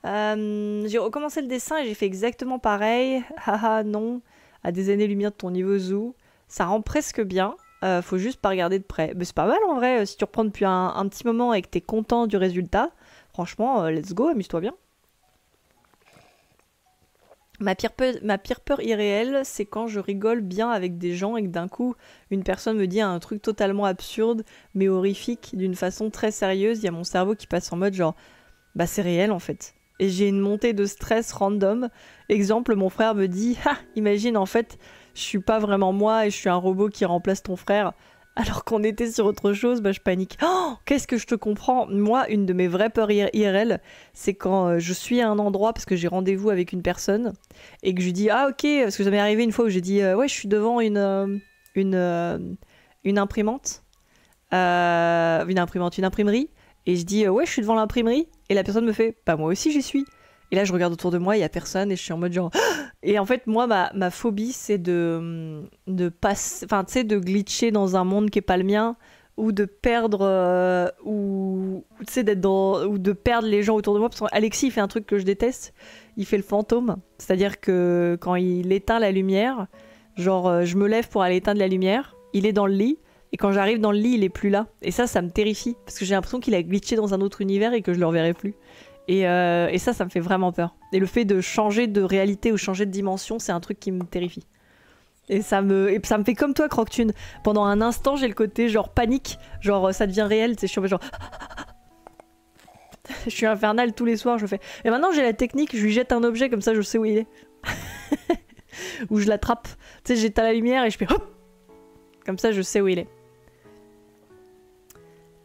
J'ai recommencé le dessin et j'ai fait exactement pareil. Haha, non. À des années-lumière de ton niveau zoo. Ça rend presque bien. Faut juste pas regarder de près. Mais c'est pas mal en vrai. Si tu reprends depuis un petit moment et que t'es content du résultat, franchement, let's go, amuse-toi bien. Ma pire peur irréelle, c'est quand je rigole bien avec des gens et que d'un coup, une personne me dit un truc totalement absurde, mais horrifique, d'une façon très sérieuse. Il y a mon cerveau qui passe en mode genre, bah c'est réel en fait. Et j'ai une montée de stress random. Exemple, mon frère me dit, ah, imagine en fait, je suis pas vraiment moi et je suis un robot qui remplace ton frère. Alors qu'on était sur autre chose, bah je panique. Oh, qu'est-ce que je te comprends? Moi, une de mes vraies peurs IRL, c'est quand je suis à un endroit parce que j'ai rendez-vous avec une personne et que je lui dis ah ok, parce que ça m'est arrivé une fois où j'ai dit ouais je suis devant une imprimante, une imprimerie et je dis ouais je suis devant l'imprimerie et la personne me fait bah moi aussi j'y suis. Et là je regarde autour de moi, il y a personne et je suis en mode genre et en fait moi ma phobie c'est de passer, enfin tu sais de glitcher dans un monde qui est pas le mien ou de perdre ou tu sais d'être dans ou de perdre les gens autour de moi parce qu'Alexis il fait un truc que je déteste, il fait le fantôme, c'est-à-dire que quand il éteint la lumière, genre je me lève pour aller éteindre la lumière, il est dans le lit et quand j'arrive dans le lit il est plus là et ça me terrifie parce que j'ai l'impression qu'il a glitché dans un autre univers et que je le reverrai plus. Et ça me fait vraiment peur. Et le fait de changer de réalité ou changer de dimension, c'est un truc qui me terrifie. Et ça me fait comme toi, Croctune. Pendant un instant, j'ai le côté genre panique, genre ça devient réel, tu sais, je suis genre... je suis infernale tous les soirs, je fais... Et maintenant j'ai la technique, je lui jette un objet, comme ça je sais où il est. Ou je l'attrape. Tu sais, j'éteins la lumière et je fais... Hop, comme ça je sais où il est.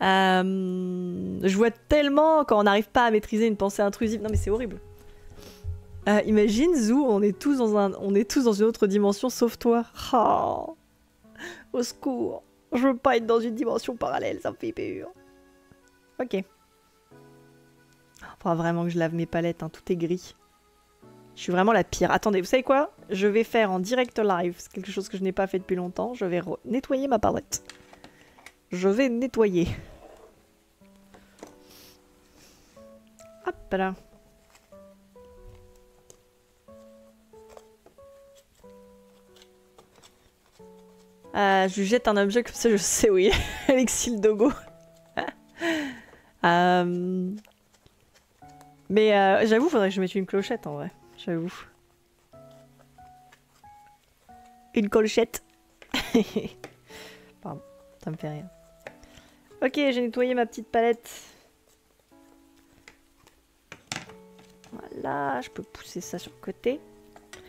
Je vois tellement quand on n'arrive pas à maîtriser une pensée intrusive. Non mais c'est horrible. Imagine Zou, on est tous dans une autre dimension sauf toi. Oh, au secours. Je veux pas être dans une dimension parallèle, ça me fait peur. Ok. Faudra vraiment que je lave mes palettes, hein, tout est gris. Je suis vraiment la pire. Attendez, vous savez quoi? Je vais faire en direct live, c'est quelque chose que je n'ai pas fait depuis longtemps. Je vais nettoyer ma palette. Je vais nettoyer. Hop là. Je lui jette un objet comme ça, je sais où il est. Alexis le dogo. Mais j'avoue, faudrait que je mette une clochette en vrai. J'avoue. Une clochette. Pardon, ça me fait rire. Ok, j'ai nettoyé ma petite palette. Voilà, je peux pousser ça sur le côté.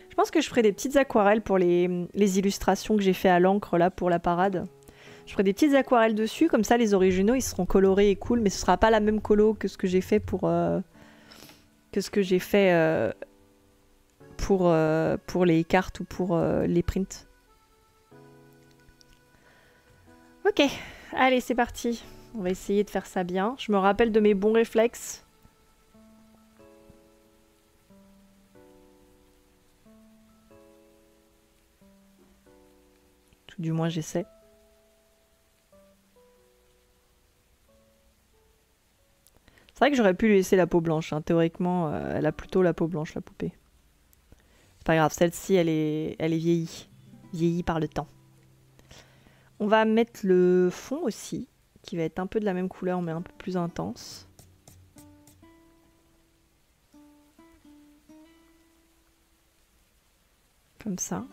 Je pense que je ferai des petites aquarelles pour les illustrations que j'ai fait à l'encre là pour la parade. Je ferai des petites aquarelles dessus, comme ça les originaux ils seront colorés et cool, mais ce sera pas la même colo que ce que j'ai fait pour pour les cartes ou pour les prints. Ok, allez c'est parti. On va essayer de faire ça bien. Je me rappelle de mes bons réflexes. Tout du moins j'essaie. C'est vrai que j'aurais pu lui laisser la peau blanche. Hein. Théoriquement, elle a plutôt la peau blanche, la poupée. C'est pas grave, celle-ci, elle est vieillie. Vieillie par le temps. On va mettre le fond aussi, qui va être un peu de la même couleur, mais un peu plus intense. Comme ça.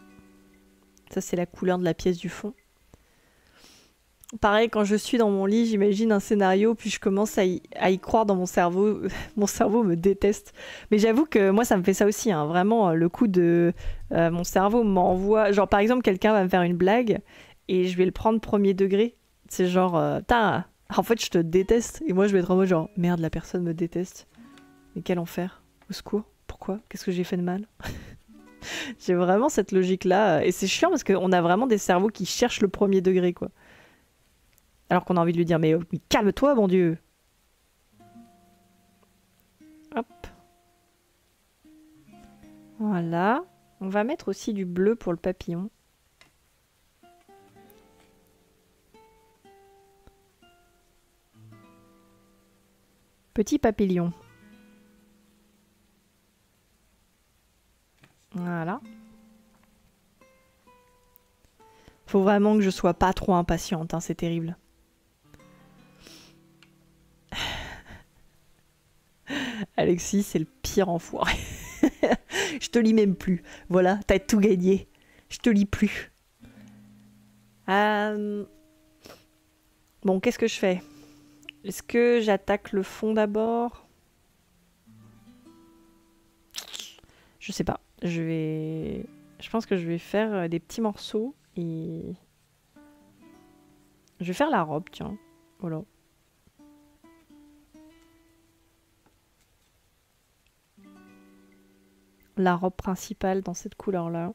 Ça, c'est la couleur de la pièce du fond. Pareil, quand je suis dans mon lit, j'imagine un scénario, puis je commence à y croire dans mon cerveau. Mon cerveau me déteste. Mais j'avoue que moi, ça me fait ça aussi. Hein. Vraiment, le coup de... mon cerveau m'envoie... Genre, par exemple, quelqu'un va me faire une blague, et je vais le prendre premier degré. C'est genre, en fait, je te déteste. Et moi, je vais être en mode genre, merde, la personne me déteste. Mais quel enfer. Au secours. Pourquoi? Qu'est-ce que j'ai fait de mal? J'ai vraiment cette logique-là. Et c'est chiant parce qu'on a vraiment des cerveaux qui cherchent le premier degré, quoi. Alors qu'on a envie de lui dire, mais calme-toi, mon Dieu. Hop. Voilà. On va mettre aussi du bleu pour le papillon. Petit papillon. Voilà. Faut vraiment que je sois pas trop impatiente, hein, c'est terrible. Alexis, c'est le pire enfoiré. Je te lis même plus. Voilà, t'as tout gagné. Je te lis plus. Bon, qu'est-ce que je fais? Est-ce que j'attaque le fond d'abord? Je sais pas. Je pense que je vais faire des petits morceaux et... Je vais faire la robe, tiens. Voilà. La robe principale dans cette couleur-là.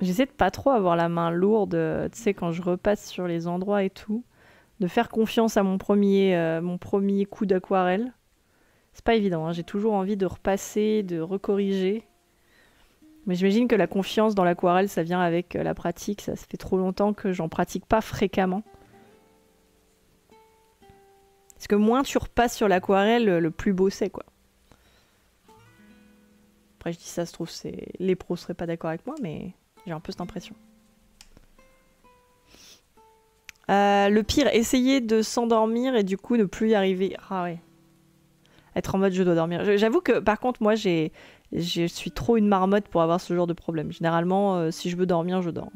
J'essaie de pas trop avoir la main lourde, tu sais, quand je repasse sur les endroits et tout. De faire confiance à mon premier coup d'aquarelle. C'est pas évident, hein. J'ai toujours envie de repasser, de recorriger. Mais j'imagine que la confiance dans l'aquarelle, ça vient avec la pratique. Ça fait trop longtemps que j'en pratique pas fréquemment. Parce que moins tu repasses sur l'aquarelle, le plus beau c'est, quoi. Après, je dis ça se trouve, les pros seraient pas d'accord avec moi, mais j'ai un peu cette impression. Le pire, essayer de s'endormir et du coup ne plus y arriver. Ah ouais. Être en mode je dois dormir. J'avoue que par contre, moi, j'ai Je suis trop une marmotte pour avoir ce genre de problème. Généralement, si je veux dormir, je dors.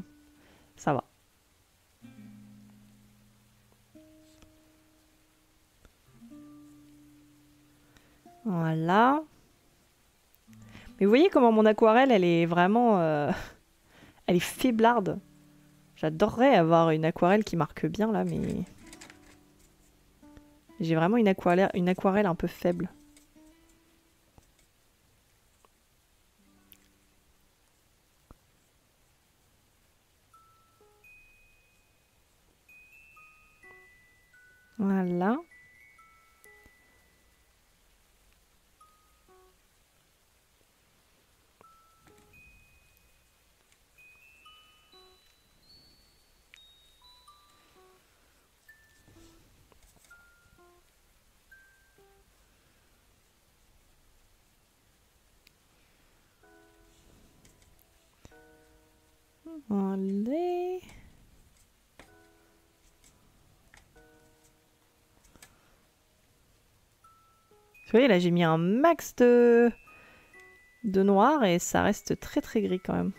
Ça va. Voilà. Mais vous voyez comment mon aquarelle, elle est vraiment... elle est faiblarde. J'adorerais avoir une aquarelle qui marque bien, là, mais... J'ai vraiment une aquarelle un peu faible. Voilà. Allez. Vous voyez, là, j'ai mis un max de noir et ça reste très très gris quand même.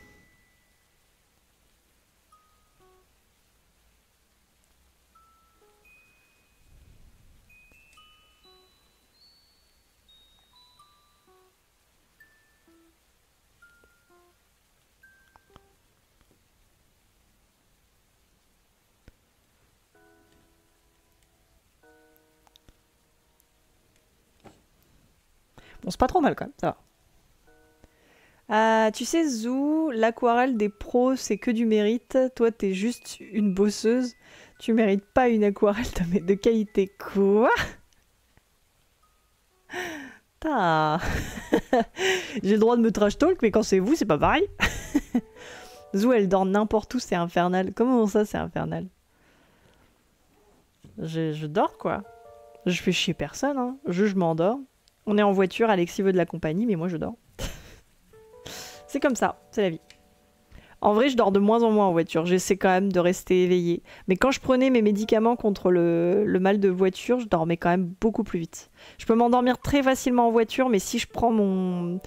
Bon, c'est pas trop mal quand même, ça va. Tu sais, Zou, l'aquarelle des pros, c'est que du mérite. Toi, t'es juste une bosseuse. Tu mérites pas une aquarelle de qualité. Quoi? Putain. J'ai le droit de me trash talk, mais quand c'est vous, c'est pas pareil. Zou, elle dort n'importe où, c'est infernal. Comment ça, c'est infernal? Je dors, quoi. Je fais chier personne, hein. Je m'endors. On est en voiture, Alexis veut de la compagnie, mais moi, je dors. C'est comme ça, c'est la vie. En vrai, je dors de moins en moins en voiture. J'essaie quand même de rester éveillée. Mais quand je prenais mes médicaments contre le mal de voiture, je dormais quand même beaucoup plus vite. Je peux m'endormir très facilement en voiture, mais si je prends mon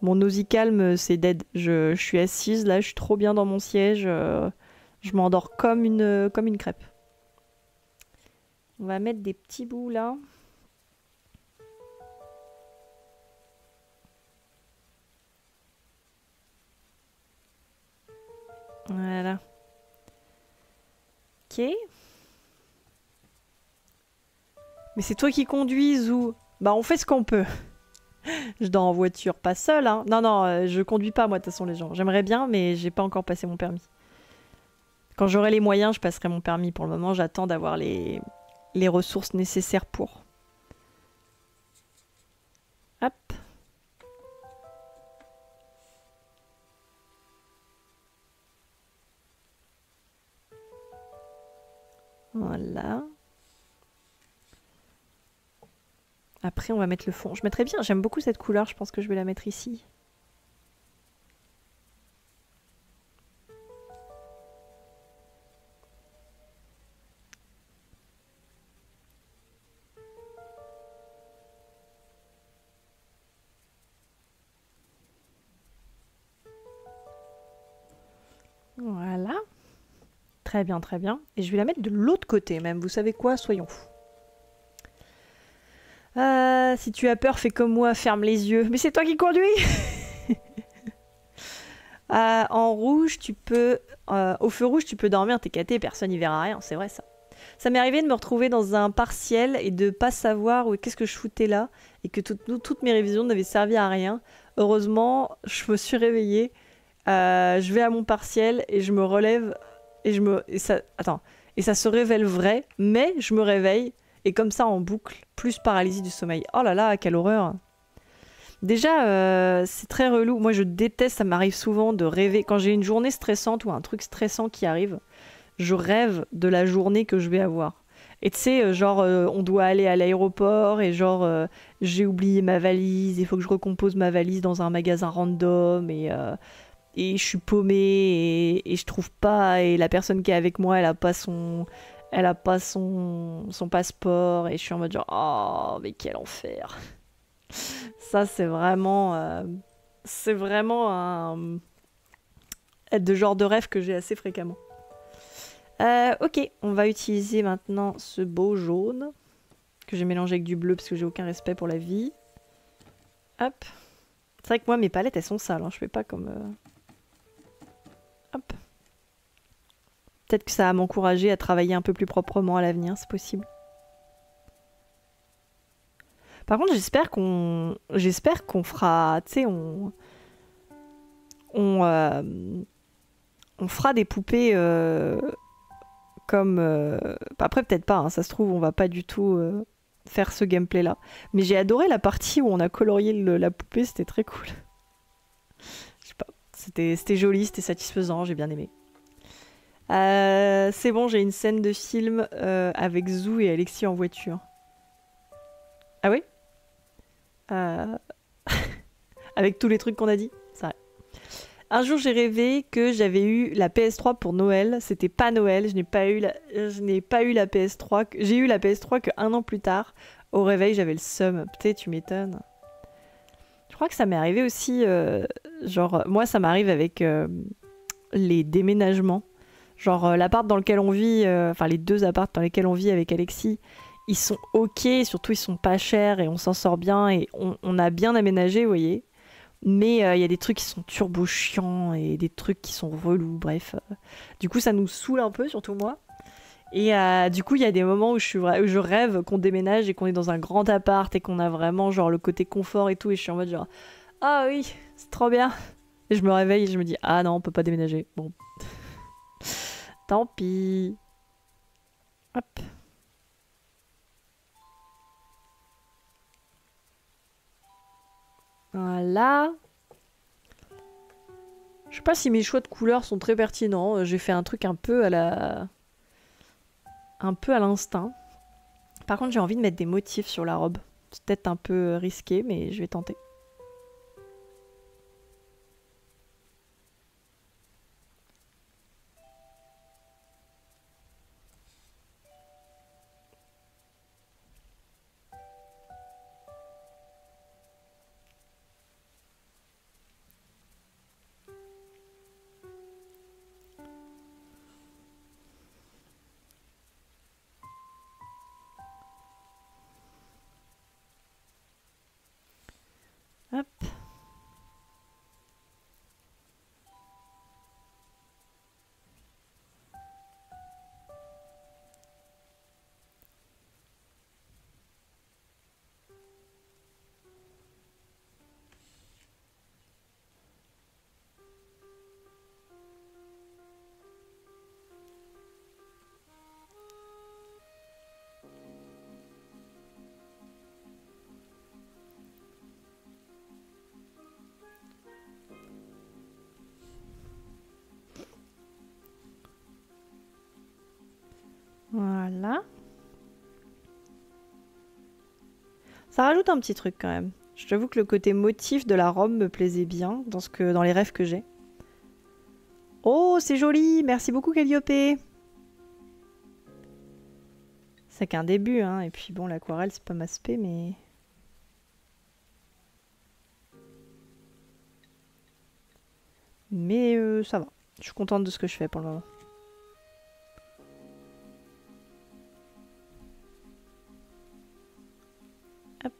Nausicalm, c'est dead. Je suis assise, là, je suis trop bien dans mon siège. Je m'endors comme une crêpe. On va mettre des petits bouts, là. Voilà. Ok. Mais c'est toi qui conduis, Zou. Bah, on fait ce qu'on peut. Je dors en voiture, pas seule, hein. Non, non, je conduis pas, moi, de toute façon, les gens. J'aimerais bien, mais j'ai pas encore passé mon permis. Quand j'aurai les moyens, je passerai mon permis. Pour le moment, j'attends d'avoir les ressources nécessaires pour. Hop. Voilà. Après, on va mettre le fond. Je mettrais bien, j'aime beaucoup cette couleur, je pense que je vais la mettre ici. Voilà. Très bien, très bien. Et je vais la mettre de l'autre côté même. Vous savez quoi? Soyons fous. Si tu as peur, fais comme moi, ferme les yeux. Mais c'est toi qui conduis. En rouge, tu peux... au feu rouge, tu peux dormir, t'es caté, personne n'y verra rien. C'est vrai, ça. Ça m'est arrivé de me retrouver dans un partiel et de pas savoir qu'est-ce que je foutais là. Et que toutes mes révisions n'avaient servi à rien. Heureusement, je me suis réveillée. Je vais à mon partiel et je me relève et ça se révèle vrai, mais je me réveille et comme ça en boucle, plus paralysie du sommeil. Oh là là, quelle horreur! Déjà, c'est très relou. Moi, je déteste, ça m'arrive souvent de rêver. Quand j'ai une journée stressante ou un truc stressant qui arrive, je rêve de la journée que je vais avoir. Et tu sais, genre, on doit aller à l'aéroport et genre, j'ai oublié ma valise, il faut que je recompose ma valise dans un magasin random et je suis paumée et je trouve pas et la personne qui est avec moi elle a pas son passeport et je suis en mode genre oh mais quel enfer. Ça c'est vraiment C'est vraiment un de genre de rêve que j'ai assez fréquemment. Ok, on va utiliser maintenant ce beau jaune que j'ai mélangé avec du bleu parce que j'ai aucun respect pour la vie. Hop. C'est vrai que moi mes palettes elles sont sales, hein. Je fais pas comme... Hop. Peut-être que ça va m'encourager à travailler un peu plus proprement à l'avenir, c'est possible. Par contre, j'espère qu'on fera, tu sais, on fera des poupées comme... Après, peut-être pas, hein, ça se trouve, on va pas du tout faire ce gameplay-là. Mais j'ai adoré la partie où on a colorié la poupée, c'était très cool. Je sais pas, c'était joli, c'était satisfaisant, j'ai bien aimé. C'est bon, j'ai une scène de film avec Zou et Alexis en voiture. Ah oui? Avec tous les trucs qu'on a dit, c'est vrai. Un jour, j'ai rêvé que j'avais eu la PS3 pour Noël. C'était pas Noël, je n'ai pas eu la PS3. J'ai eu la PS3 qu'un an plus tard. Au réveil, j'avais le seum. Putain, tu m'étonnes. Je crois que ça m'est arrivé aussi... genre, moi, ça m'arrive avec les déménagements. Genre, l'appart dans lequel on vit... Enfin, les 2 apparts dans lesquels on vit avec Alexis... Ils sont ok, surtout ils sont pas chers et on s'en sort bien et on a bien aménagé, vous voyez. Mais il y a des trucs qui sont turbo chiants et des trucs qui sont relous, bref. Du coup, ça nous saoule un peu, surtout moi. Et du coup, il y a des moments où je rêve qu'on déménage et qu'on est dans un grand appart et qu'on a vraiment genre le côté confort et tout. Et je suis en mode genre, ah oui, c'est trop bien. Et je me réveille et je me dis, ah non, on peut pas déménager. Bon. Tant pis. Hop. Voilà. Je sais pas si mes choix de couleurs sont très pertinents. J'ai fait un truc un peu à l'instinct. Par contre, j'ai envie de mettre des motifs sur la robe. C'est peut-être un peu risqué, mais je vais tenter. Hop. Voilà. Ça rajoute un petit truc quand même. Je t'avoue que le côté motif de la robe me plaisait bien dans les rêves que j'ai. Oh, c'est joli! Merci beaucoup, Calliope! C'est qu'un début, hein. Et puis bon, l'aquarelle, c'est pas ma spé, mais... Mais ça va. Je suis contente de ce que je fais pour le moment. Hop.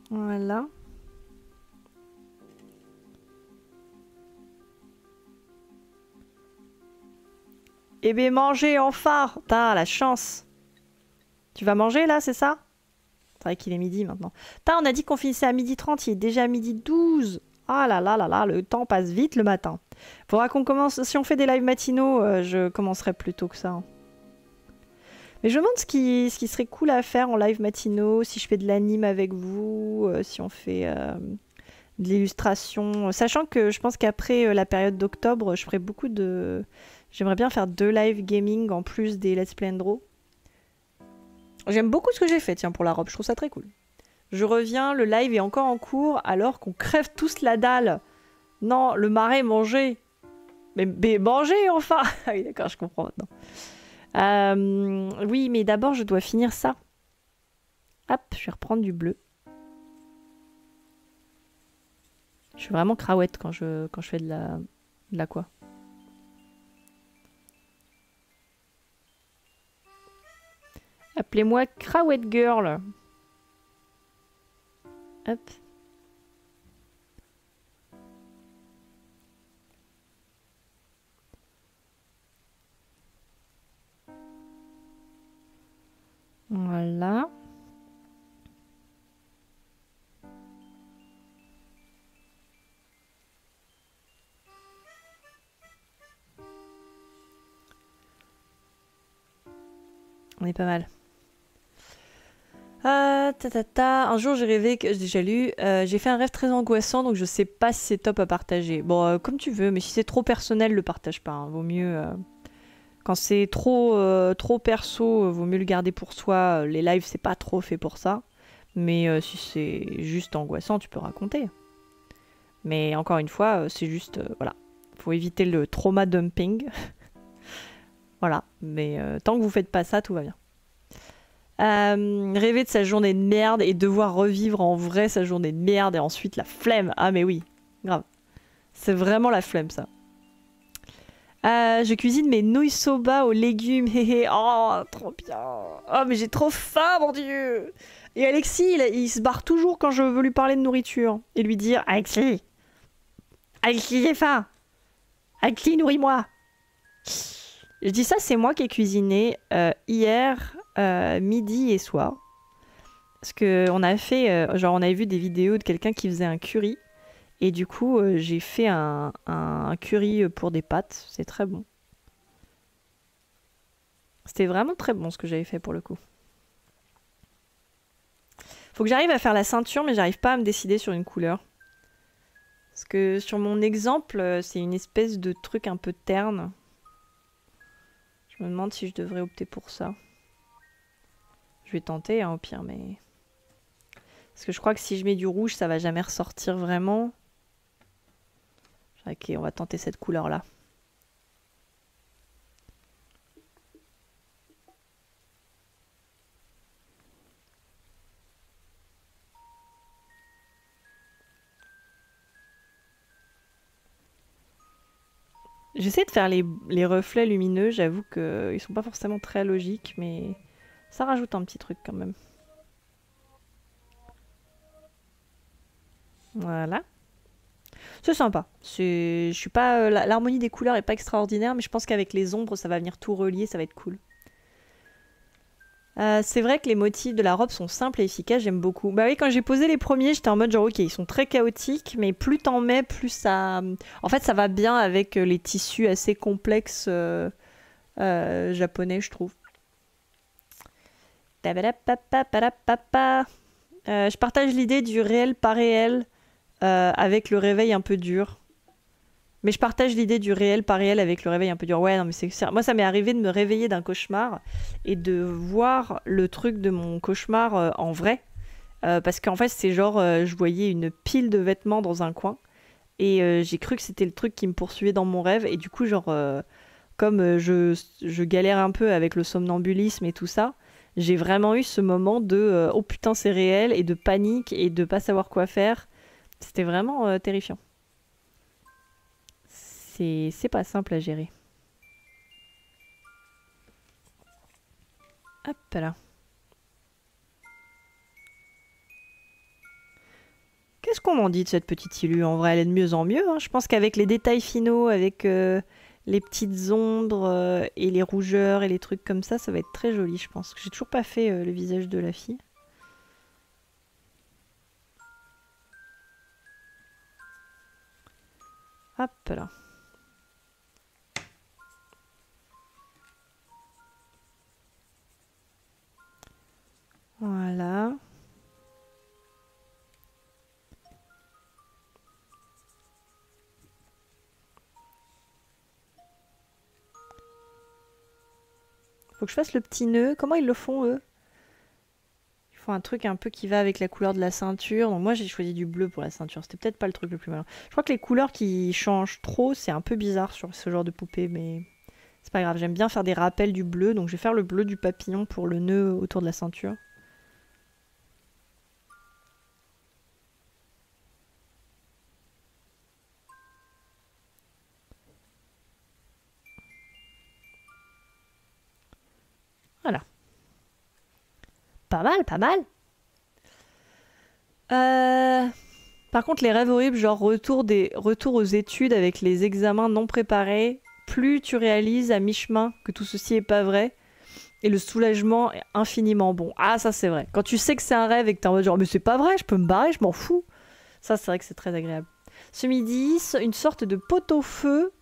Voilà. Eh bien, mangez enfin! T'as la chance! Tu vas manger là, c'est ça? C'est vrai qu'il est midi maintenant. T'as, on a dit qu'on finissait à 12h30, il est déjà 12h12. Ah là là là là, le temps passe vite le matin. Faudra qu'on commence, si on fait des lives matinaux, je commencerai plus tôt que ça. Hein. Mais je me demande ce qui serait cool à faire en live matinaux, si je fais de l'anime avec vous, si on fait de l'illustration. Sachant que je pense qu'après la période d'octobre, je ferai beaucoup de... J'aimerais bien faire 2 live gaming en plus des Let's Play and Draw. J'aime beaucoup ce que j'ai fait, tiens, pour la robe. Je trouve ça très cool. Je reviens, le live est encore en cours alors qu'on crève tous la dalle. Non, le marais est mangé. Mais manger enfin. Ah oui, d'accord, je comprends maintenant. Oui, mais d'abord, je dois finir ça. Hop, je vais reprendre du bleu. Je suis vraiment crawette quand je fais de la quoi. Appelez-moi Crawette Girl. Hop. Voilà. On est pas mal. Un jour j'ai rêvé que j'ai déjà lu. J'ai fait un rêve très angoissant, donc je sais pas si c'est top à partager. Bon, comme tu veux, mais si c'est trop personnel, le partage pas. Hein. Vaut mieux. Quand c'est trop perso, vaut mieux le garder pour soi. Les lives, c'est pas trop fait pour ça. Mais si c'est juste angoissant, tu peux raconter. Mais encore une fois, c'est juste. Voilà. Faut éviter le trauma dumping. Voilà. Mais tant que vous faites pas ça, tout va bien. Rêver de sa journée de merde et devoir revivre en vrai sa journée de merde et ensuite la flemme. Ah mais oui, grave. C'est vraiment la flemme ça. Je cuisine mes nouilles soba aux légumes. Oh, trop bien. Oh mais j'ai trop faim, mon dieu. Et Alexis, il se barre toujours quand je veux lui parler de nourriture. Et lui dire, Alexis, j'ai faim. Alexis, nourris-moi. Je dis ça, c'est moi qui ai cuisiné hier, midi et soir. Parce qu'on a fait, genre on avait vu des vidéos de quelqu'un qui faisait un curry. Et du coup, j'ai fait un curry pour des pâtes. C'est très bon. C'était vraiment très bon ce que j'avais fait pour le coup. Faut que j'arrive à faire la ceinture, mais j'arrive pas à me décider sur une couleur. Parce que sur mon exemple, c'est une espèce de truc un peu terne. Je me demande si je devrais opter pour ça. Je vais tenter, hein, au pire, mais... Parce que je crois que si je mets du rouge, ça va jamais ressortir vraiment. Ok, on va tenter cette couleur-là. J'essaie de faire les reflets lumineux, j'avoue qu'ils sont pas forcément très logiques, mais ça rajoute un petit truc quand même. Voilà. C'est sympa. Je suis pas, l'harmonie des couleurs est pas extraordinaire, mais je pense qu'avec les ombres, ça va venir tout relier, ça va être cool. C'est vrai que les motifs de la robe sont simples et efficaces, j'aime beaucoup. Bah oui, quand j'ai posé les premiers, j'étais en mode genre ok, ils sont très chaotiques, mais plus t'en mets, plus ça... En fait, ça va bien avec les tissus assez complexes japonais, je trouve. Je partage l'idée du réel pas réel avec le réveil un peu dur. Mais je partage l'idée du réel pas réel avec le réveil un peu dur. Ouais, non, mais c'est moi, ça m'est arrivé de me réveiller d'un cauchemar et de voir le truc de mon cauchemar en vrai. Parce qu'en fait, c'est genre, je voyais une pile de vêtements dans un coin et j'ai cru que c'était le truc qui me poursuivait dans mon rêve. Et du coup, genre, comme je galère un peu avec le somnambulisme et tout ça, j'ai vraiment eu ce moment de oh putain, c'est réel et de panique et de pas savoir quoi faire. C'était vraiment terrifiant. C'est pas simple à gérer. Hop là. Qu'est-ce qu'on m'en dit de cette petite illu? En vrai, elle est de mieux en mieux. Hein. Je pense qu'avec les détails finaux, avec les petites ombres et les rougeurs et les trucs comme ça va être très joli, je pense. J'ai toujours pas fait le visage de la fille. Hop là. Voilà. Faut que je fasse le petit nœud. Comment ils le font, eux? Il faut un truc un peu qui va avec la couleur de la ceinture. Donc moi j'ai choisi du bleu pour la ceinture. C'était peut-être pas le truc le plus malin. Je crois que les couleurs qui changent trop, c'est un peu bizarre sur ce genre de poupée, mais c'est pas grave. J'aime bien faire des rappels du bleu, donc je vais faire le bleu du papillon pour le nœud autour de la ceinture. Voilà. Pas mal, pas mal. Par contre, les rêves horribles, genre retour aux études avec les examens non préparés, plus tu réalises à mi-chemin que tout ceci est pas vrai, et le soulagement est infiniment bon. Ah, ça c'est vrai. Quand tu sais que c'est un rêve et que t'es en mode genre, mais c'est pas vrai, je peux me barrer, je m'en fous. Ça, c'est vrai que c'est très agréable. Ce midi, une sorte de pot-au-feu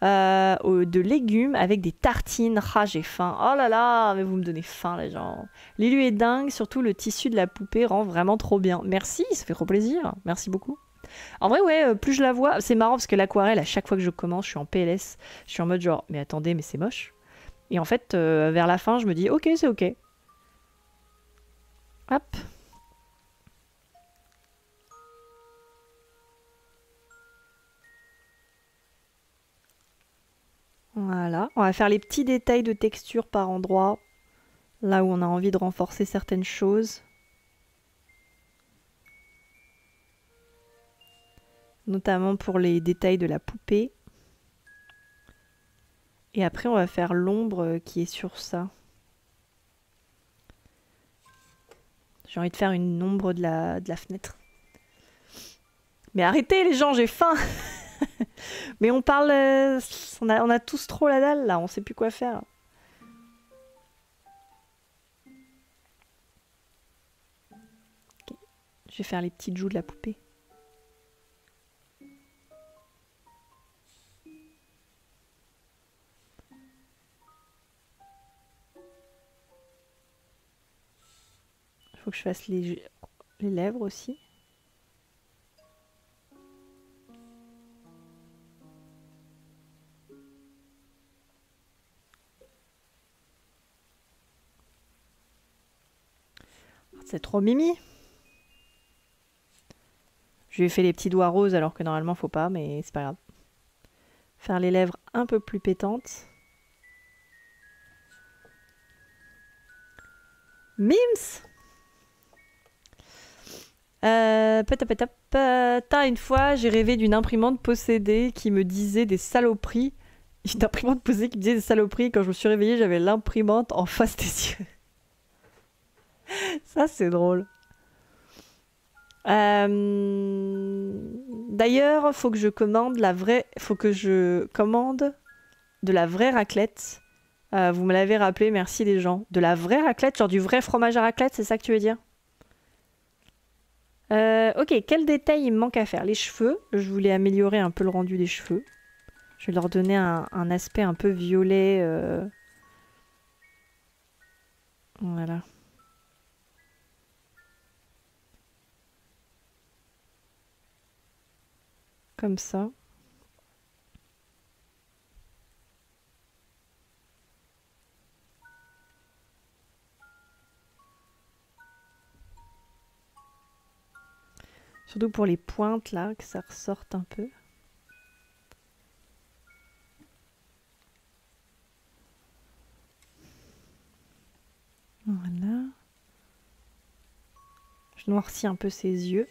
de légumes avec des tartines. Ah, j'ai faim. Oh là là, mais vous me donnez faim, les gens. L'élu est dingue, surtout le tissu de la poupée rend vraiment trop bien. Merci, ça fait trop plaisir. Merci beaucoup. En vrai, ouais, plus je la vois, c'est marrant parce que l'aquarelle, à chaque fois que je commence, je suis en PLS. Je suis en mode genre, mais attendez, mais c'est moche. Et en fait, vers la fin, je me dis, ok, c'est ok. Hop. Voilà, on va faire les petits détails de texture par endroit, là où on a envie de renforcer certaines choses. Notamment pour les détails de la poupée. Et après, on va faire l'ombre qui est sur ça. J'ai envie de faire une ombre de la fenêtre. Mais arrêtez les gens, j'ai faim. Mais on parle... on a tous trop la dalle là, on sait plus quoi faire. Okay. Je vais faire les petites joues de la poupée. Il faut que je fasse les lèvres aussi. C'est trop mimi. Je lui ai fait les petits doigts roses alors que normalement faut pas, mais c'est pas grave. Faire les lèvres un peu plus pétantes. Mims! Une fois, j'ai rêvé d'une imprimante possédée qui me disait des saloperies. Une imprimante possédée qui me disait des saloperies. Quand je me suis réveillée, j'avais l'imprimante en face des yeux. Ça, c'est drôle. D'ailleurs, faut que je commande de la vraie raclette. Vous me l'avez rappelé, merci les gens. De la vraie raclette, genre du vrai fromage à raclette, c'est ça que tu veux dire? Ok, quel détail il me manque à faire? Les cheveux. Je voulais améliorer un peu le rendu des cheveux. Je vais leur donner un aspect un peu violet. Voilà. Comme ça. Surtout pour les pointes là, que ça ressorte un peu. Voilà. Je noircis un peu ses yeux.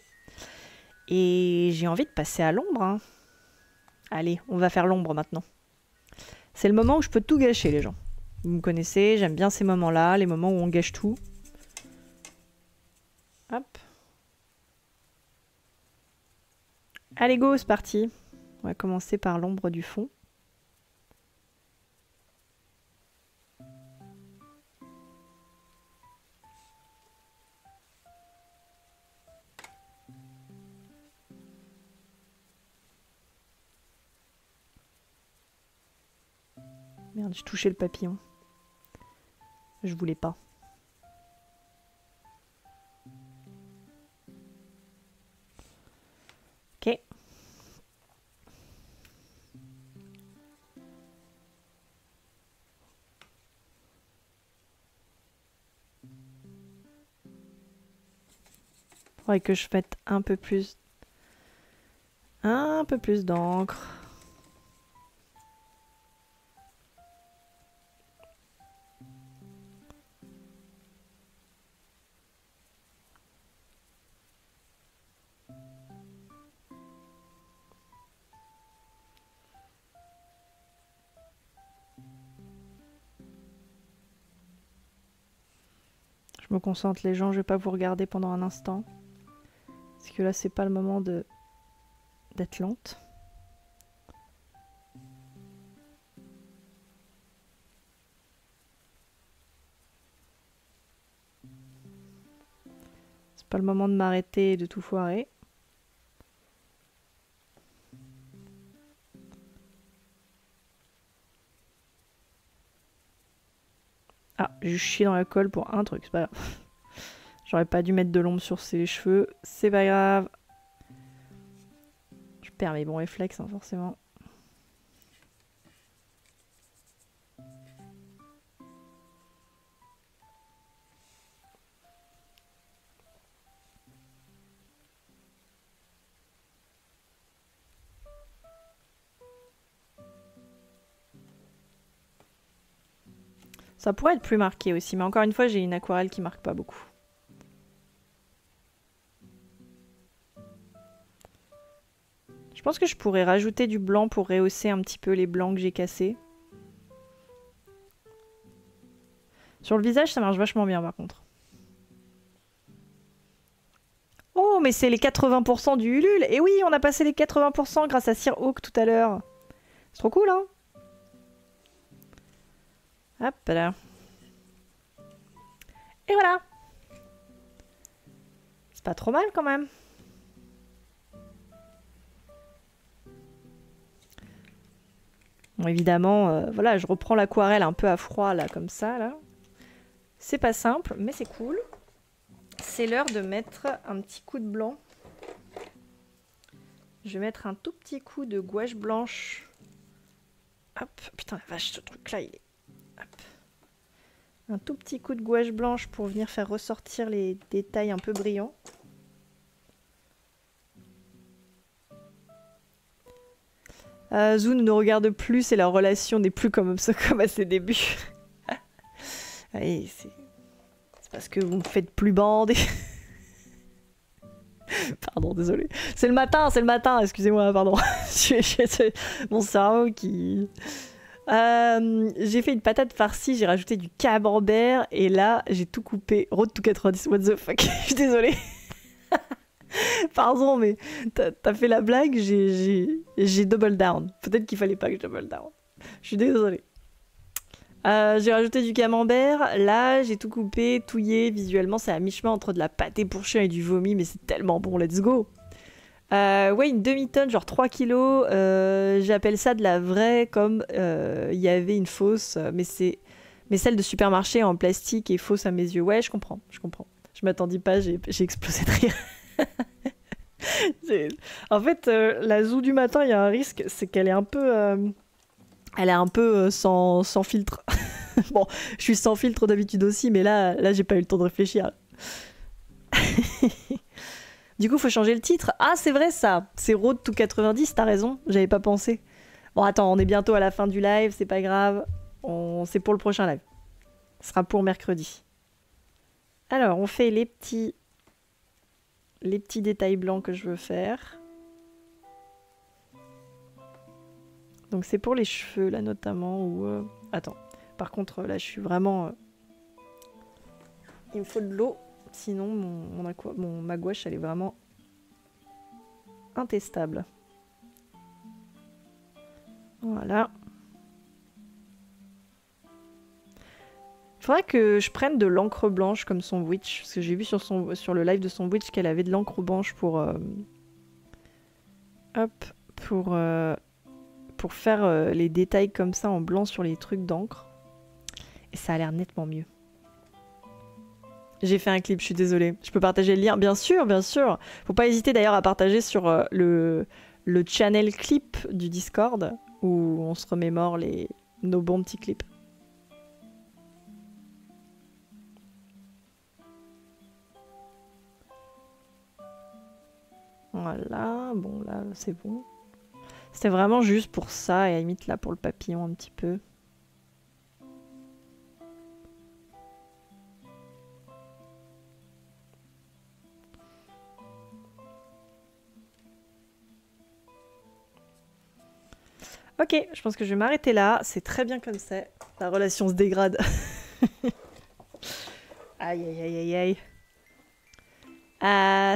Et j'ai envie de passer à l'ombre. Hein. Allez, on va faire l'ombre maintenant. C'est le moment où je peux tout gâcher les gens. Vous me connaissez, j'aime bien ces moments-là, les moments où on gâche tout. Hop. Allez go, c'est parti. On va commencer par l'ombre du fond. Merde, j'ai touché le papillon. Je voulais pas. Ok. Faudrait que je mette un peu plus d'encre. Je me concentre les gens, je vais pas vous regarder pendant un instant. Parce que là c'est pas le moment d'être lente. C'est pas le moment de m'arrêter et de tout foirer. Ah, j'ai chié dans la colle pour un truc, c'est pas grave. J'aurais pas dû mettre de l'ombre sur ses cheveux, c'est pas grave. Je perds mes bons réflexes, hein, forcément. Ça pourrait être plus marqué aussi, mais encore une fois, j'ai une aquarelle qui marque pas beaucoup. Je pense que je pourrais rajouter du blanc pour rehausser un petit peu les blancs que j'ai cassés. Sur le visage, ça marche vachement bien par contre. Oh, mais c'est les 80% du Ulule. Et oui, on a passé les 80% grâce à Sir Hawk tout à l'heure. C'est trop cool, hein? Hop là. Et voilà. C'est pas trop mal quand même. Bon, évidemment, voilà, je reprends l'aquarelle un peu à froid là, comme ça, là. C'est pas simple, mais c'est cool. C'est l'heure de mettre un petit coup de blanc. Je vais mettre un tout petit coup de gouache blanche. Hop, putain la vache, ce truc là il est... Hop. Un tout petit coup de gouache blanche pour venir faire ressortir les détails un peu brillants. Zou ne nous regarde plus et la relation n'est plus comme à ses débuts. Allez, c'est parce que vous me faites plus bander. Pardon, désolé. C'est le matin, excusez-moi, pardon. Mon cerveau qui... j'ai fait une patate farcie, j'ai rajouté du camembert et là, j'ai tout coupé. Road to 90, what the fuck. Je suis désolée. Pardon, mais t'as fait la blague, j'ai double down. Peut-être qu'il fallait pas que je double down. Je suis désolée. J'ai rajouté du camembert. Là, j'ai tout coupé, touillé. Visuellement, c'est à mi-chemin entre de la pâté pour chien et du vomi, mais c'est tellement bon, let's go. Ouais, une demi-tonne, genre 3 kilos. J'appelle ça de la vraie, comme il y avait une fausse, mais celle de supermarché en plastique est fausse à mes yeux. Ouais, je comprends, je comprends. Je m'attendais pas, j'ai explosé de rire. En fait, la Zou du matin, il y a un risque, c'est qu'elle est un peu... Elle est un peu sans filtre. Bon, je suis sans filtre d'habitude aussi, mais là j'ai pas eu le temps de réfléchir. Du coup, faut changer le titre. Ah, c'est vrai ça. C'est Road to 90, t'as raison. J'avais pas pensé. Bon, attends, on est bientôt à la fin du live, c'est pas grave. C'est pour le prochain live. Ce sera pour mercredi. Alors, on fait les petits détails blancs que je veux faire. Donc c'est pour les cheveux là notamment ou attends. Par contre là je suis vraiment il me faut de l'eau sinon ma gouache elle est vraiment intestable. Voilà. Faudrait que je prenne de l'encre blanche comme son witch parce que j'ai vu sur le live de son witch qu'elle avait de l'encre blanche pour pour faire les détails comme ça en blanc sur les trucs d'encre. Et ça a l'air nettement mieux. J'ai fait un clip, je suis désolée. Je peux partager le lien, bien sûr, bien sûr. Faut pas hésiter d'ailleurs à partager sur le channel clip du Discord où on se remémore nos bons petits clips. Voilà, bon là c'est bon. C'était vraiment juste pour ça et à la limite là pour le papillon un petit peu. Ok, je pense que je vais m'arrêter là. C'est très bien comme ça. La relation se dégrade. Aïe aïe aïe aïe aïe.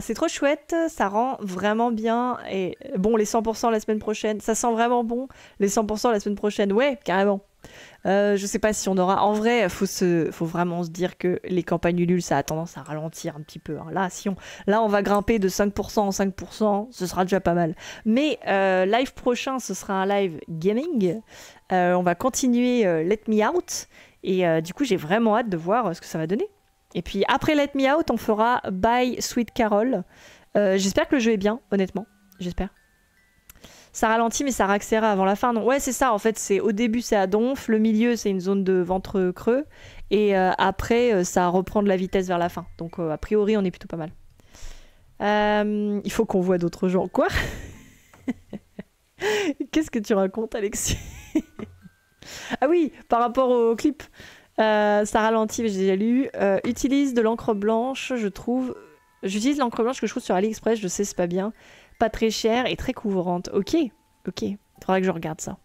C'est trop chouette, ça rend vraiment bien. Et bon, les 100% la semaine prochaine, ça sent vraiment bon. Les 100% la semaine prochaine, ouais, carrément. Je sais pas si on aura. En vrai, faut vraiment se dire que les campagnes Ulule, ça a tendance à ralentir un petit peu. Hein. Là, on va grimper de 5% en 5%, ce sera déjà pas mal. Mais live prochain, ce sera un live gaming. On va continuer Let Me Out. Et du coup, j'ai vraiment hâte de voir ce que ça va donner. Et puis après Let Me Out, on fera Bye Sweet Carol. J'espère que le jeu est bien, honnêtement. J'espère. Ça ralentit, mais ça réaccélère avant la fin. Non, ouais, c'est ça. En fait, c'est au début, c'est à donf. Le milieu, c'est une zone de ventre creux. Et après, ça reprend de la vitesse vers la fin. Donc, a priori, on est plutôt pas mal. Il faut qu'on voit d'autres gens. Quoi? Qu'est-ce que tu racontes, Alexis? Ah oui, par rapport au clip. Ça ralentit, j'ai déjà lu. Utilise de l'encre blanche, je trouve. J'utilise l'encre blanche que je trouve sur AliExpress, je sais, c'est pas bien. Pas très chère et très couvrante. Ok, ok. Faudrait que je regarde ça.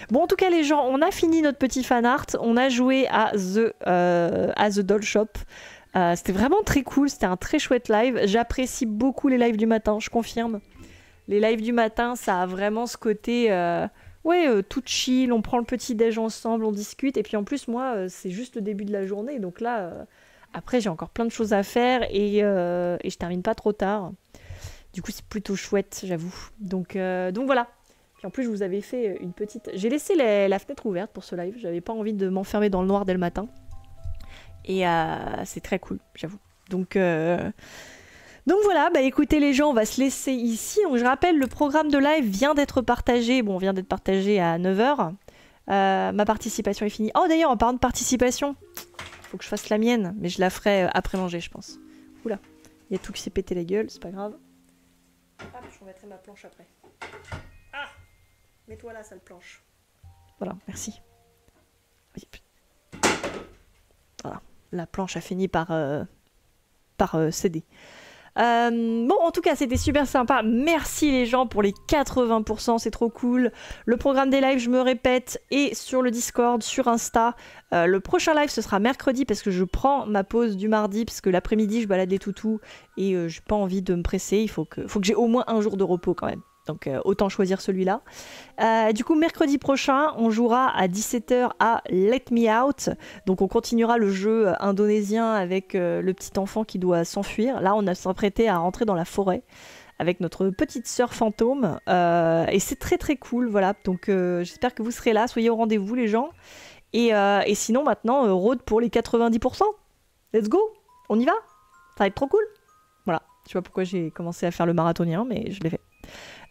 Bon, en tout cas, les gens, on a fini notre petit fan art. On a joué à The Doll Shop. C'était vraiment très cool. C'était un très chouette live. J'apprécie beaucoup les lives du matin, je confirme. Les lives du matin, ça a vraiment ce côté... ouais, tout chill, on prend le petit-déj ensemble, on discute. Et puis en plus, moi, c'est juste le début de la journée. Donc là, après, j'ai encore plein de choses à faire et je termine pas trop tard. Du coup, c'est plutôt chouette, j'avoue. Donc voilà. Puis en plus, je vous avais fait une petite... J'ai laissé la fenêtre ouverte pour ce live. J'avais pas envie de m'enfermer dans le noir dès le matin. Et c'est très cool, j'avoue. Donc voilà, bah écoutez les gens, on va se laisser ici. Donc je rappelle, le programme de live vient d'être partagé. Bon, on vient d'être partagé à 9h. Ma participation est finie. Oh d'ailleurs, en parlant de participation, faut que je fasse la mienne, mais je la ferai après manger, je pense. Oula, il y a tout qui s'est pété la gueule, c'est pas grave. Ah, je remettrai ma planche après. Ah, mets-toi là, sale planche. Voilà, merci. Voilà, la planche a fini par céder. Bon, en tout cas, c'était super sympa. Merci les gens pour les 80%, c'est trop cool. Le programme des lives, je me répète, est sur le Discord, sur Insta. Le prochain live, ce sera mercredi parce que je prends ma pause du mardi parce que l'après-midi, je balade les toutous et j'ai pas envie de me presser. Il faut que j'ai au moins un jour de repos quand même. Donc autant choisir celui-là. Du coup, mercredi prochain, on jouera à 17h à Let Me Out. Donc on continuera le jeu indonésien avec le petit enfant qui doit s'enfuir. Là, on a s'apprêté à rentrer dans la forêt avec notre petite sœur fantôme. Et c'est très très cool, voilà. Donc j'espère que vous serez là. Soyez au rendez-vous les gens. Et sinon, maintenant, road pour les 90%. Let's go, on y va. Ça va être trop cool. Voilà, je sais pas pourquoi j'ai commencé à faire le marathonien, mais je l'ai fait.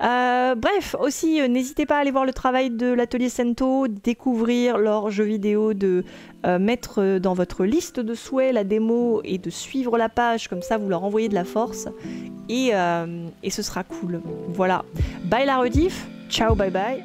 Bref, aussi n'hésitez pas à aller voir le travail de l'atelier Sento, découvrir leurs jeux vidéo, de mettre dans votre liste de souhaits la démo et de suivre la page, comme ça vous leur envoyez de la force et ce sera cool. Voilà, bye la rediff, ciao, bye bye.